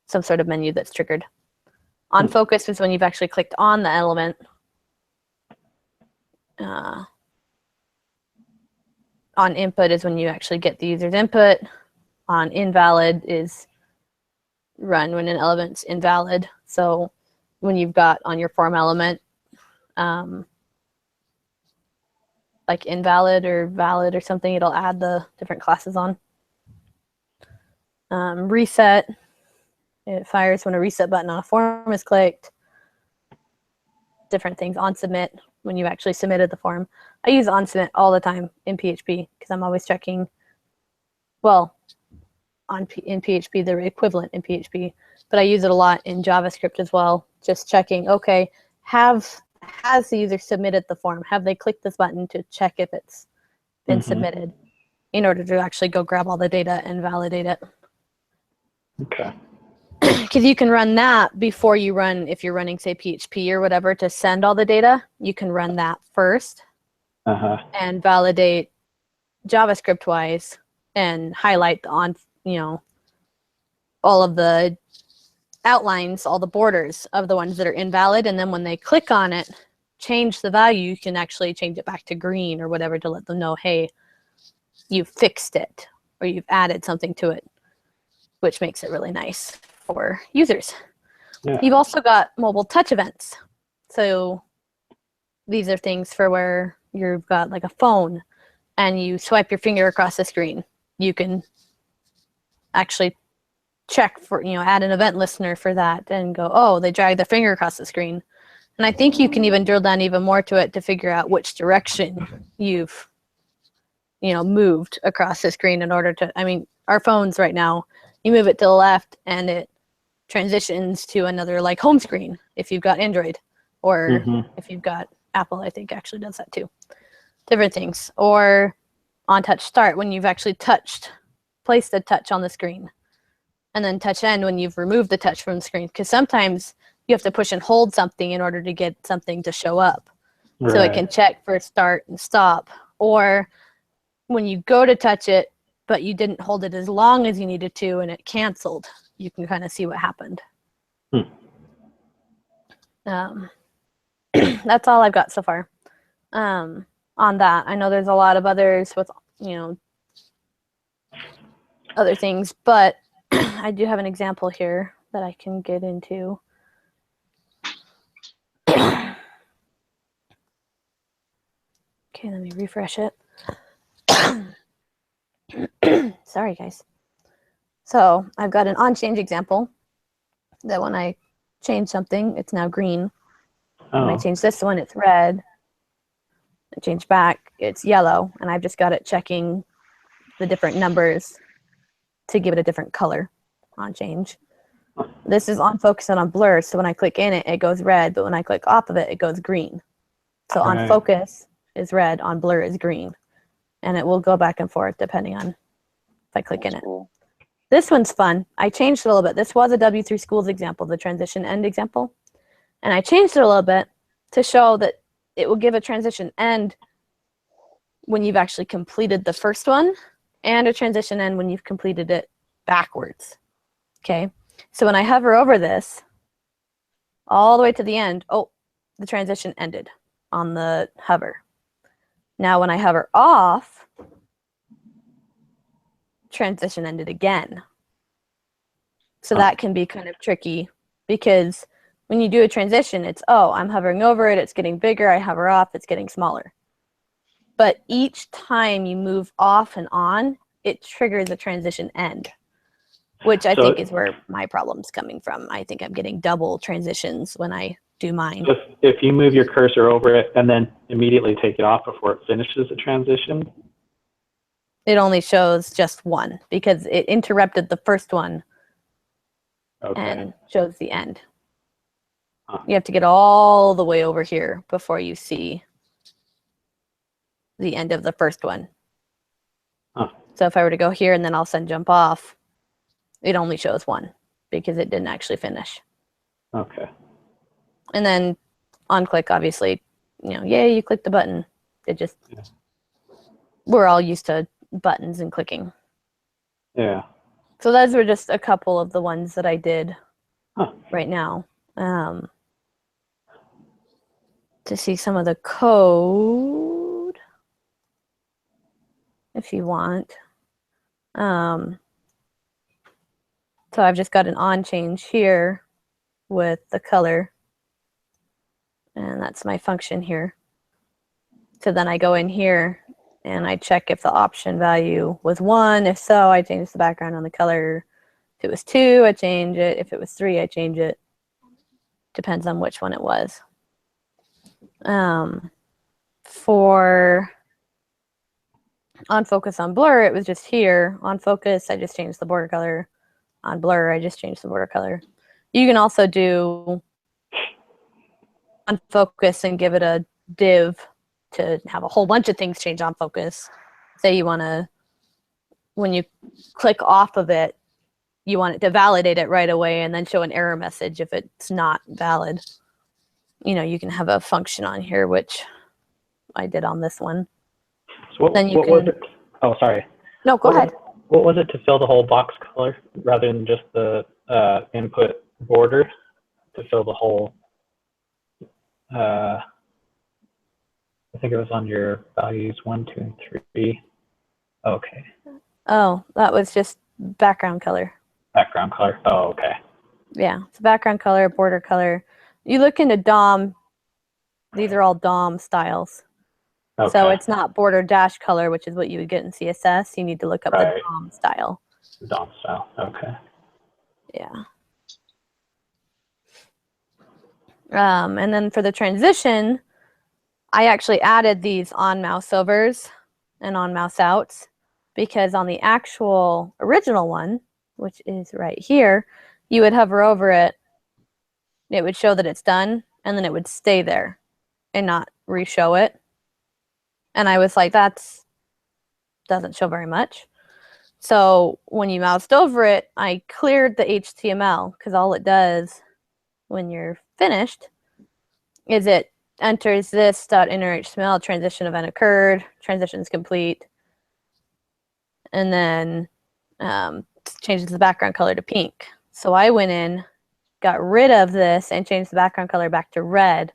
Some sort of menu that's triggered. On focus is when you've actually clicked on the element. On input is when you actually get the user's input. On invalid is run when an element's invalid. So when you've got on your form element, like invalid or valid or something, it'll add the different classes on. Reset, it fires when a reset button on a form is clicked. Different things. On submit, when you actually submitted the form. I use on submit all the time in PHP because I'm always checking, well, in PHP, the equivalent in PHP, but I use it a lot in JavaScript as well, just checking, okay, has the user submitted the form? Have they clicked this button to check if it's been submitted, in order to actually go grab all the data and validate it? Okay. Because you can run that before you run, if you're running, say, PHP or whatever, to send all the data, you can run that first and validate JavaScript-wise and highlight on, all of the outlines, all the borders of the ones that are invalid. And then when they click on it, change the value, you can actually change it back to green or whatever to let them know, hey, you've fixed it or you've added something to it, which makes it really nice for users. Yeah. You've also got mobile touch events. So these are things for where you've got like a phone and you swipe your finger across the screen. You can actually check for, add an event listener for that and go, oh, they dragged their finger across the screen. And I think you can even drill down even more to it to figure out which direction you've, moved across the screen in order to, our phones right now, you move it to the left and it transitions to another like home screen if you've got Android, or if you've got Apple, I think actually does that too. Different things. Or on touch start when you've actually placed a touch on the screen. And then touch end when you've removed the touch from the screen. Because sometimes you have to push and hold something in order to get something to show up. Right. So it can check for start and stop. Or when you go to touch it, but you didn't hold it as long as you needed to and it canceled, you can kind of see what happened. That's all I've got so far on that. I know there's a lot of others with, other things, but I do have an example here that I can get into. Okay, let me refresh it. Sorry, guys. So I've got an on-change example that when I change something, it's now green. When I change this one, it's red. I change back, it's yellow, and I've just got it checking the different numbers to give it a different color on change. This is on focus and on blur, so when I click in it, it goes red, but when I click off of it, it goes green. So on focus is red, on blur is green. And it will go back and forth depending on if I click in it. Cool. This one's fun. I changed it a little bit. This was a W3 Schools example, the transition end example. And I changed it a little bit to show that it will give a transition end when you've actually completed the first one and a transition end when you've completed it backwards. Okay, so when I hover over this all the way to the end, oh, the transition ended on the hover. Now when I hover off, transition ended again. So that can be kind of tricky because when you do a transition, it's, oh, I'm hovering over it, it's getting bigger, I hover off, it's getting smaller. But each time you move off and on, it triggers a transition end, which I think is where my problem's coming from. I think I'm getting double transitions when I do mine. If you move your cursor over it and then immediately take it off before it finishes the transition, it only shows just one because it interrupted the first one and shows the end. You have to get all the way over here before you see the end of the first one. So if I were to go here and then all of a sudden jump off, it only shows one because it didn't actually finish. Okay. And then on click, obviously, yay, you clicked the button. It just, we're all used to buttons and clicking. Yeah. So those were just a couple of the ones that I did right now. To see some of the code, if you want. So I've just got an on change here with the color. And that's my function here. So then I go in here and I check if the option value was 1. If so, I change the background on the color. If it was 2, I change it. If it was 3, I change it. Depends on which one it was. For on focus on blur, it was just here. On focus, I just changed the border color. On blur, I just changed the border color. You can also do on focus and give it a div to have a whole bunch of things change on focus. Say you want to, when you click off of it, you want it to validate it right away and then show an error message if it's not valid. You can have a function on here, which I did on this one. So what was it? Oh, sorry. No, go ahead. What was it to fill the whole box color rather than just the input border to fill the whole? I think it was on your values 1, 2, and 3. Okay. Oh, that was just background color. Background color. Oh, okay. Yeah, it's background color, border color. You look into DOM, these are all DOM styles. Okay. So it's not border dash color, which is what you would get in CSS. You need to look up the DOM style. DOM style. Okay. Yeah. And then for the transition, I actually added these on mouse overs and on mouse outs because on the actual original one, which is right here, you would hover over it. It would show that it's done, and then it would stay there and not re-show it. And I was like, that's doesn't show very much. So when you moused over it, I cleared the HTML, because all it does when you're finished is it enters this .inner HTML, transition event occurred, transition is complete, and then changes the background color to pink. So I went in, got rid of this, and changed the background color back to red,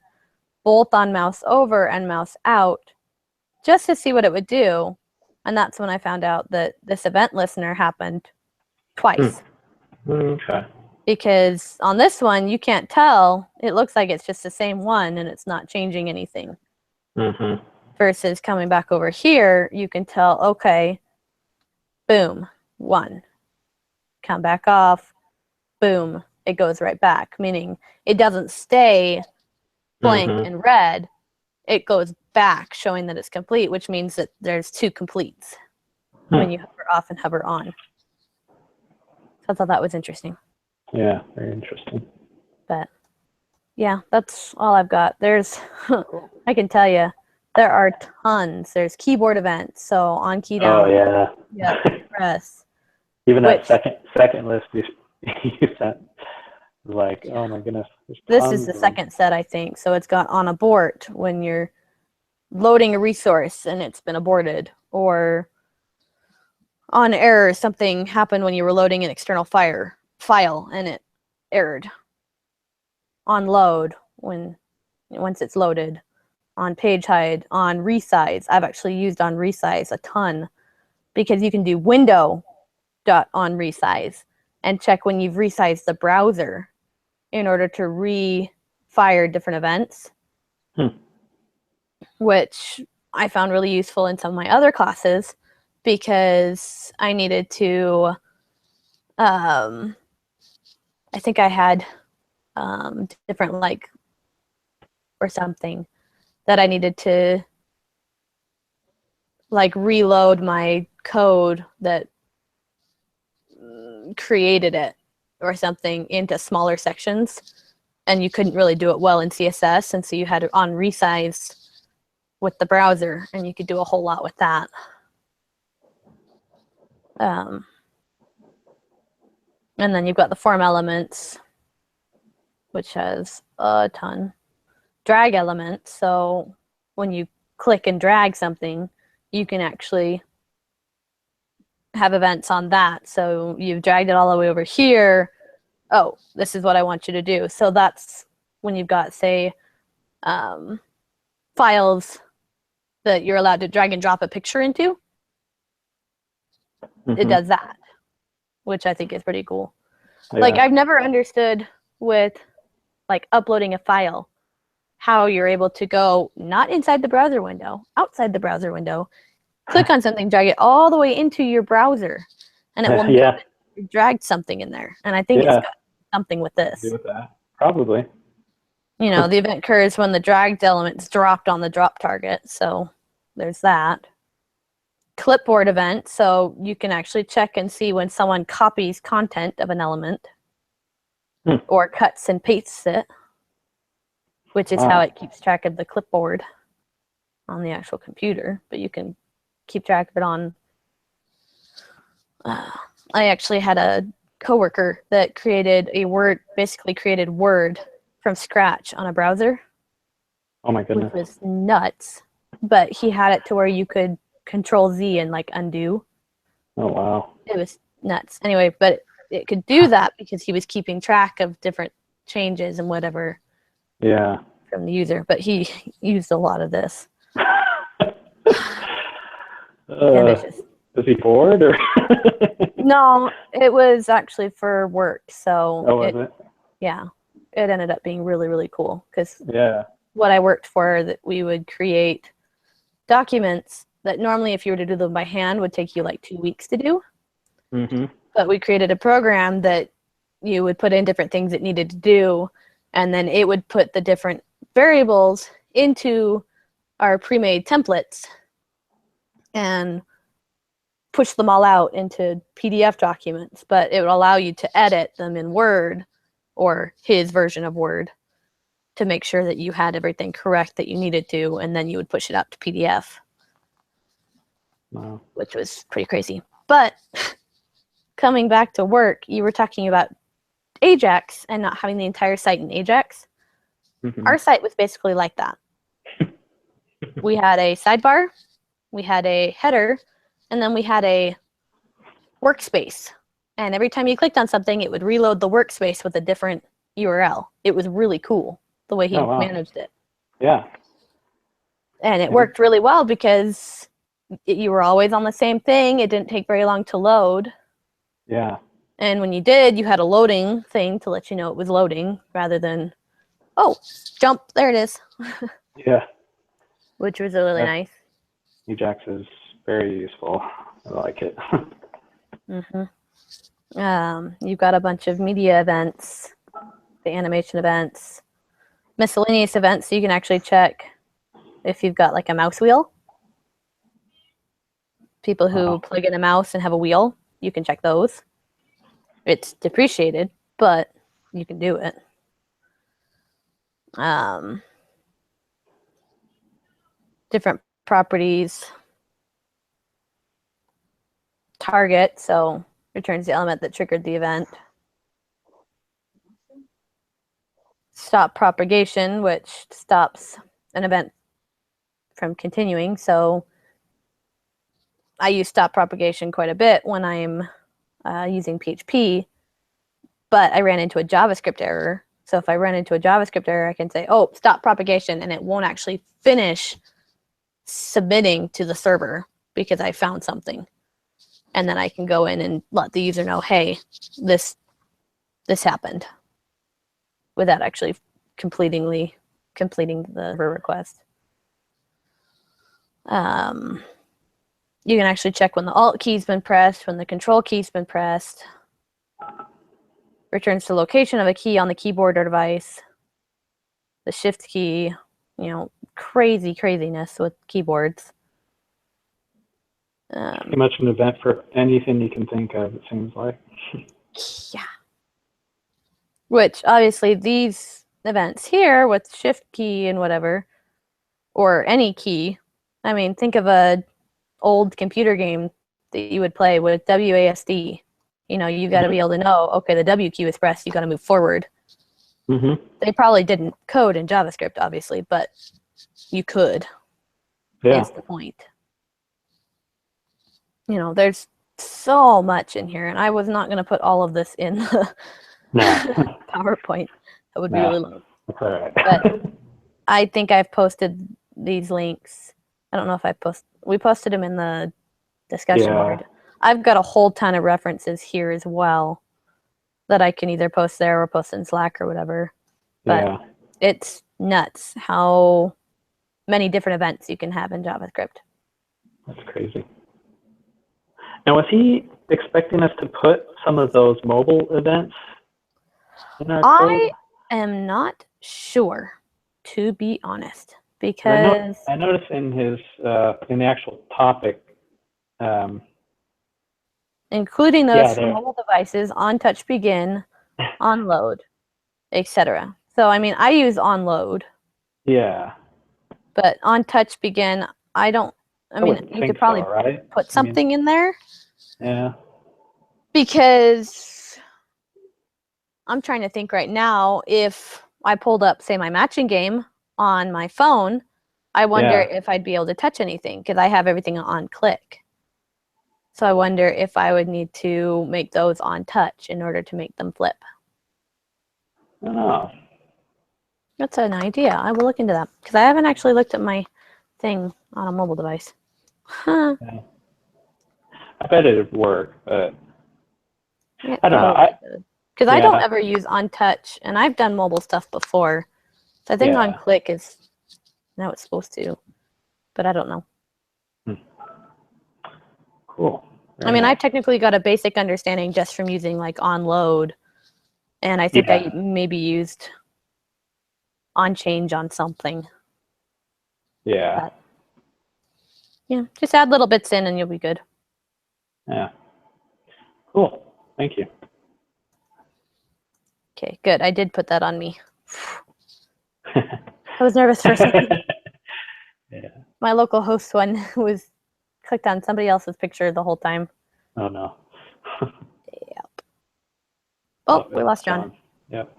both on mouse over and mouse out, just to see what it would do. And that's when I found out that this event listener happened twice. Okay. Because on this one, you can't tell. It looks like it's just the same one and it's not changing anything. Mm-hmm. Versus coming back over here, you can tell, okay, boom, 1. Come back off, boom, it goes right back. Meaning it doesn't stay blank and red. It goes back, showing that it's complete, which means that there's 2 completes when you hover off and hover on. So I thought that was interesting. Yeah, very interesting. But yeah, that's all I've got. There's, I can tell you, there are tons. There's keyboard events. So on key down. Oh yeah. Yeah, press. Even that Which- second list you sent was like, oh my goodness. This is the second set, I think. So it's got on abort when you're loading a resource and it's been aborted, or on error, something happened when you were loading an external file and it errored. On load, once it's loaded. On page hide, on resize. I've actually used on resize a ton, because you can do window.onResize and check when you've resized the browser in order to re-fire different events, which I found really useful in some of my other classes, because I needed to, I think I had different, like, or something that I needed to, like, reload my code that created it or something into smaller sections, and you couldn't really do it well in CSS, and so you had it on resize with the browser, and you could do a whole lot with that. And then you've got the form elements, which has a ton. Drag elements, so when you click and drag something, you can actually have events on that. So you've dragged it all the way over here. Oh, this is what I want you to do. So that's when you've got, say, files that you're allowed to drag and drop a picture into. It does that, which I think is pretty cool. Yeah. Like, I've never understood with, like, uploading a file, how you're able to go not inside the browser window, outside the browser window, click on something, drag it all the way into your browser, and it will know that you dragged something in there. And I think it's got something with this. Do with that. Probably. You know, the event occurs when the dragged element's dropped on the drop target, so there's that. Clipboard event, so you can actually check and see when someone copies content of an element or cuts and pastes it, which is how it keeps track of the clipboard on the actual computer, but you can keep track of it on. I actually had a coworker that created basically created Word from scratch on a browser. Oh my goodness. Which was nuts, but he had it to where you could Control Z and, like, undo. Oh wow. It was nuts. Anyway, but it could do that because he was keeping track of different changes and whatever. Yeah. From the user, but he used a lot of this. Is he bored or? No, it was actually for work. So Oh, was it? Yeah, it ended up being really, really cool, because Yeah. what I worked for, that we would create documents that normally, if you were to do them by hand, would take you like 2 weeks to do. But we created a program that you would put in different things it needed to do, and then it would put the different variables into our pre-made templates and push them all out into PDF documents. But it would allow you to edit them in Word or his version of Word to make sure that you had everything correct that you needed to, and then you would push it out to PDF. Wow. which was pretty crazy. But coming back to work, you were talking about Ajax and not having the entire site in Ajax. Mhm. Our site was basically like that. We had a sidebar, we had a header, and then we had a workspace. And every time you clicked on something, it would reload the workspace with a different URL. It was really cool the way he Oh, wow. managed it. Yeah. And it Yeah. worked really well because you were always on the same thing. It didn't take very long to load. Yeah. And when you did, you had a loading thing to let you know it was loading rather than, oh, jump, there it is, Yeah. which was really Yeah. nice. Ajax is very useful. I like it. You've got a bunch of media events, the animation events, miscellaneous events, so you can actually check if you've got like a mouse wheel. People who plug in a mouse and have a wheel, you can check those. It's depreciated, but you can do it. Different properties. Target, so returns the element that triggered the event. Stop propagation, which stops an event from continuing. So I use stop propagation quite a bit when I'm using PHP, but I ran into a JavaScript error. So if I run into a JavaScript error, I can say, oh, stop propagation, and it won't actually finish submitting to the server because I found something. And then I can go in and let the user know, hey, this happened, without actually completing the server request. You can actually check when the Alt key's been pressed, when the Control key's been pressed. Returns the location of a key on the keyboard or device. The Shift key, craziness with keyboards. Pretty much an event for anything you can think of, it seems like. Yeah. Which, obviously, these events here with Shift key and whatever, or any key, I mean, think of a old computer game that you would play with WASD. You've got to be able to know, okay, the W key was pressed, you got to move forward. Mm-hmm. They probably didn't code in JavaScript, obviously, but you could. Yeah. Is the point. There's so much in here, and I was not going to put all of this in the No. PowerPoint. That would be No. really long. That's all right. But I think I've posted these links. I don't know if we posted them in the discussion Yeah. board. I've got a whole ton of references here as well that I can either post there or post in Slack or whatever. But Yeah. it's nuts how many different events you can have in JavaScript. That's crazy. Now, was he expecting us to put some of those mobile events in our code? I am not sure, to be honest, because I noticed in his in the actual topic. Including those Yeah, for there. mobile devices, on touch begin, on load, etc. So I mean, I use on load, Yeah. but on touch begin, I don't. I mean, wouldn't you think could probably so, right? put something in there Yeah. because I'm trying to think right now. If I pulled up, say, my matching game on my phone, I wonder if I'd be able to touch anything because I have everything on click. So I wonder if I would need to make those on touch in order to make them flip. I don't know. That's an idea. I will look into that because I haven't actually looked at my thing on a mobile device. Huh. Yeah. I bet it'd work, but Yeah, I don't know. Because I Yeah. don't ever use on touch, and I've done mobile stuff before. So I think on Yeah. click is now it's supposed to, but I don't know. Cool. I mean, I've technically got a basic understanding just from using like on load, and I think Yeah. I maybe used on change on something. Yeah. Yeah, just add little bits in and you'll be good. Yeah. Cool. Thank you. Okay, good. I did put that on me. I was nervous for a second. Yeah. My local host one was clicked on somebody else's picture the whole time. Oh no. Oh, we lost John. Yep.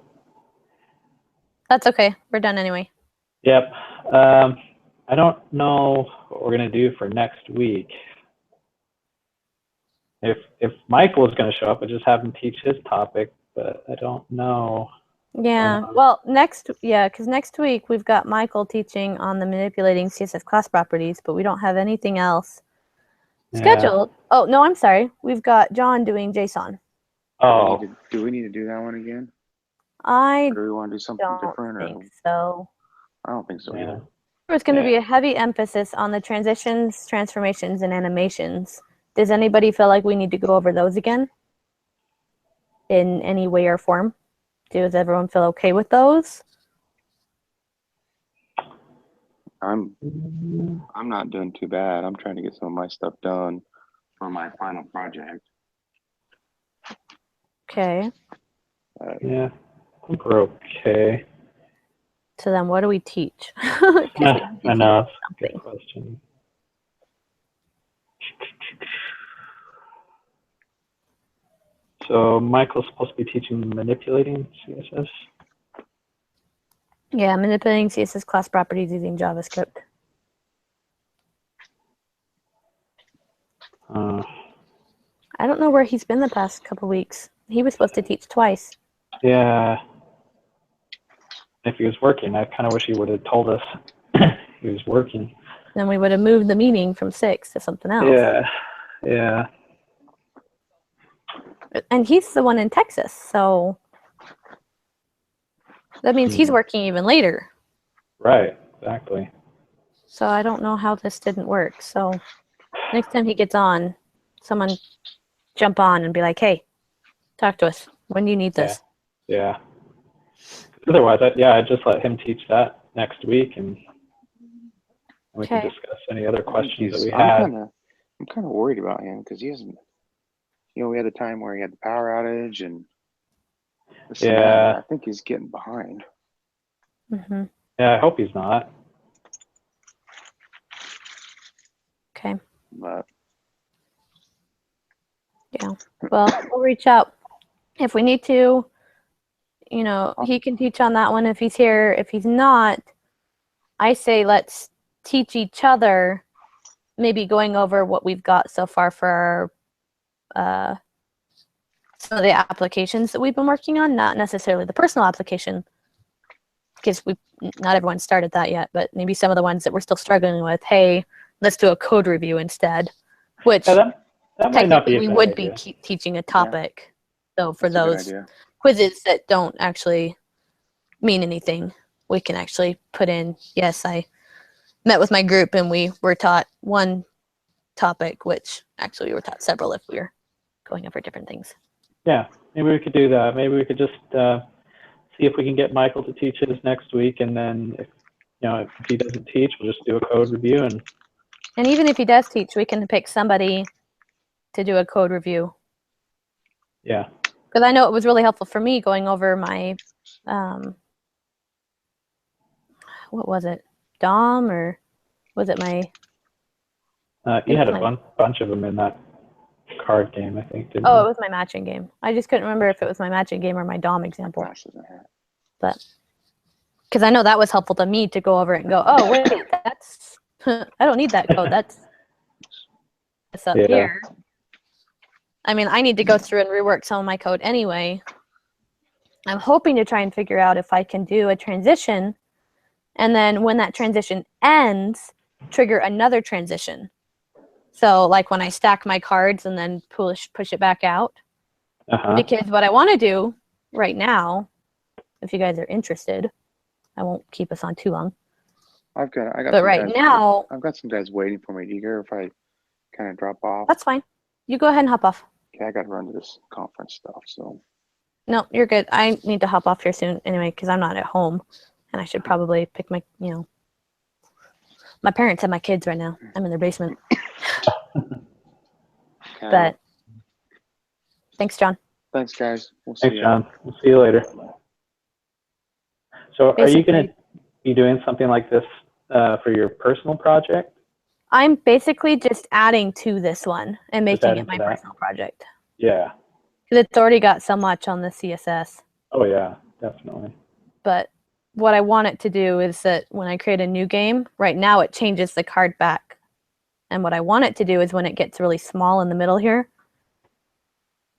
That's okay. We're done anyway. Yep. I don't know what we're gonna do for next week. If Michael is gonna show up, I just have him teach his topic, but I don't know. Yeah. Well, because next week we've got Michael teaching on the manipulating CSS class properties, but we don't have anything else scheduled. Oh, no, I'm sorry. We've got John doing JSON. Oh, Do we need to do that one again? I Or do we want to do something don't different? think so. I don't think so yeah. either. There's going to be a heavy emphasis on the transitions, transformations, and animations. Does anybody feel like we need to go over those again in any way or form? Does everyone feel okay with those? I'm not doing too bad. I'm trying to get some of my stuff done for my final project. Okay. Yeah. I think we're okay. So then what do we teach? 'Cause we Yeah, need to I know. teach That's a good something. question. So Michael's supposed to be teaching manipulating CSS. Yeah, manipulating CSS class properties using JavaScript. I don't know where he's been the past couple weeks. He was supposed to teach twice. Yeah. If he was working, I kind of wish he would have told us he was working. Then we would have moved the meeting from 6 to something else. Yeah. Yeah. And he's the one in Texas, so that means he's working even later. Right. Exactly. So I don't know how this didn't work. So next time he gets on, someone jump on and be like, hey, talk to us. When do you need this? Yeah. Otherwise, I'd just let him teach that next week, and we can Okay. discuss any other questions that we I'm had. kind of worried about him because he hasn't. We had a time where he had the power outage and this and that, Yeah. and I think he's getting behind. Mm-hmm. Yeah, I hope he's not. Okay. But Well, we'll reach out if we need to. He can teach on that one if he's here. If he's not, I say let's teach each other, maybe going over what we've got so far for our, some of the applications that we've been working on, not necessarily the personal application, because not everyone started that yet, but maybe some of the ones that we're still struggling with. Hey, let's do a code review instead, which Yeah, that might not be technically a we bad would idea. be teaching a topic. So for that's a good those idea. quizzes that don't actually mean anything, we can actually put in, yes, I met with my group and we were taught one topic, which actually we were taught several if we were going over different things. Yeah, maybe we could do that. Maybe we could just see if we can get Michael to teach this next week, and then if he doesn't teach, we'll just do a code review. And even if he does teach, we can pick somebody to do a code review. Yeah. Because I know it was really helpful for me going over my, what was it, DOM, or was it my? You had a bunch of them in that card game, I think, didn't Oh, you? it was my matching game. I just couldn't remember if it was my matching game or my DOM example. Glasses and hat. But because I know that was helpful to me to go over it and go, oh wait, that's I don't need that code. That's up Yeah. here. I mean, I need to go through and rework some of my code anyway. I'm hoping to try and figure out if I can do a transition, and then when that transition ends, trigger another transition. So like when I stack my cards and then push it back out. Uh-huh. Because what I want to do right now, if you guys are interested, I won't keep us on too long. I got. But some right guys, now, I've got some guys waiting for me. Do you care if I kind of drop off? that's fine. You go ahead and hop off. Okay, I got to run to this conference stuff. So No, you're good. I need to hop off here soon anyway because I'm not at home, and I should probably pick my, my parents have my kids right now. I'm in their basement. okay. But thanks, John. Thanks, guys. We'll see Thanks, you. John. We'll see you later. So are you going Basically- to be doing something like this for your personal project? I'm basically just adding to this one and Just making adding it my to that? personal project. Yeah. Because it's already got so much on the CSS. Oh yeah, definitely. But what I want it to do is that when I create a new game, right now it changes the card back. And what I want it to do is when it gets really small in the middle here,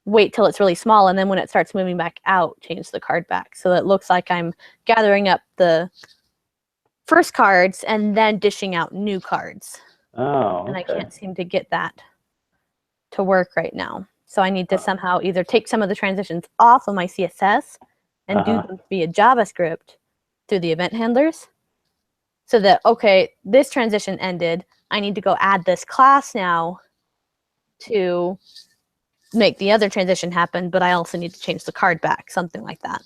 wait till it's really small, and then when it starts moving back out, change the card back. So it looks like I'm gathering up the first cards and then dishing out new cards. Oh, And I okay. can't seem to get that to work right now. So I need to somehow either take some of the transitions off of my CSS and do them via JavaScript through the event handlers. So that, okay, this transition ended. I need to go add this class now to make the other transition happen, but I also need to change the card back, something like that.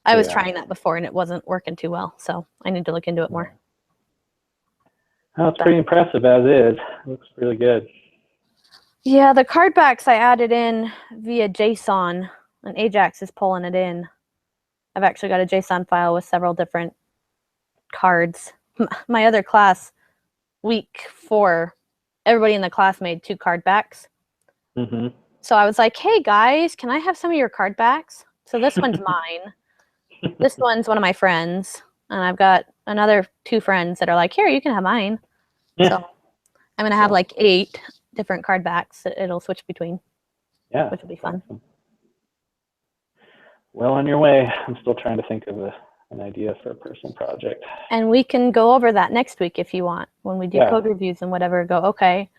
I was Yeah. trying that before and it wasn't working too well, so I need to look into it more. Oh, it's pretty impressive as is. It looks really good. Yeah, the card backs I added in via JSON, and Ajax is pulling it in. I've actually got a JSON file with several different cards. My other class, week 4, everybody in the class made 2 card backs. Mm-hmm. So I was like, hey guys, can I have some of your card backs? So this one's mine. This one's one of my friends. And I've got another 2 friends that are like, here, you can have mine. Yeah. So I'm going to have like 8 different card backs that it'll switch between, Yeah. which will be fun. Awesome. Well on your way. I'm still trying to think of an idea for a personal project. And we can go over that next week if you want, when we do Yeah. code reviews and whatever. Go, okay,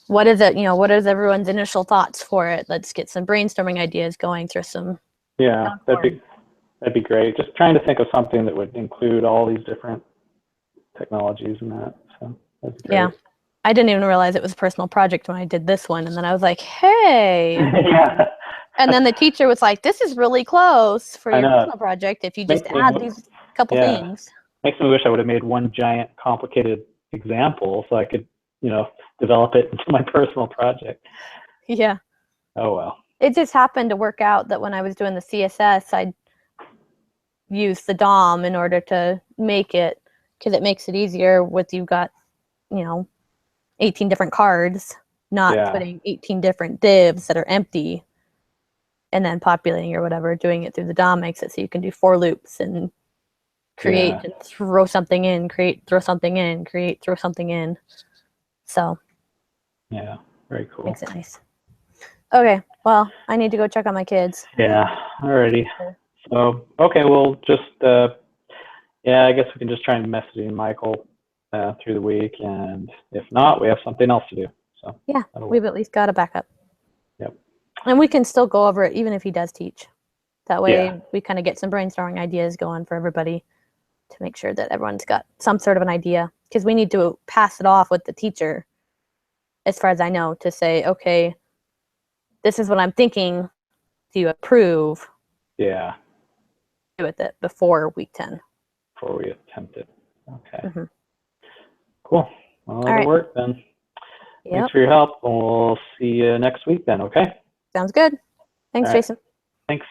what is it? What is everyone's initial thoughts for it? Let's get some brainstorming ideas going through some. Yeah, that'd be great. Just trying to think of something that would include all these different technologies and that. So that'd be great. Yeah. I didn't even realize it was a personal project when I did this one. And then I was like, hey. Yeah. And then the teacher was like, this is really close for I your know. personal project if you just Makes me add w- these couple Yeah. things. Makes me wish I would have made one giant complicated example so I could, develop it into my personal project. Yeah. Oh well. It just happened to work out that when I was doing the CSS, I'd use the DOM in order to make it, because it makes it easier with you've got, 18 different cards, not Yeah. putting 18 different divs that are empty and then populating or whatever. Doing it through the DOM makes it so you can do for loops and create Yeah. and throw something in, create, throw something in, create, throw something in. So Yeah. Very cool. makes it nice. Okay, well, I need to go check on my kids. Yeah. Alrighty. So okay, we'll just I guess we can just try and message Michael through the week, and if not, we have something else to do. So Yeah, that'll we've work. at least got a backup. Yep. And we can still go over it even if he does teach. That way Yeah. we kind of get some brainstorming ideas going for everybody to make sure that everyone's got some sort of an idea. Because we need to pass it off with the teacher, as far as I know, to say, okay, this is what I'm thinking. Do you approve? Yeah. Do with it before week 10. Before we attempt it. Okay. Mhm. Cool. Well, that'll right. work then. Yep, Thanks for your help. We'll see you next week then. Okay. sounds good. Thanks, All right. Jason. Thanks.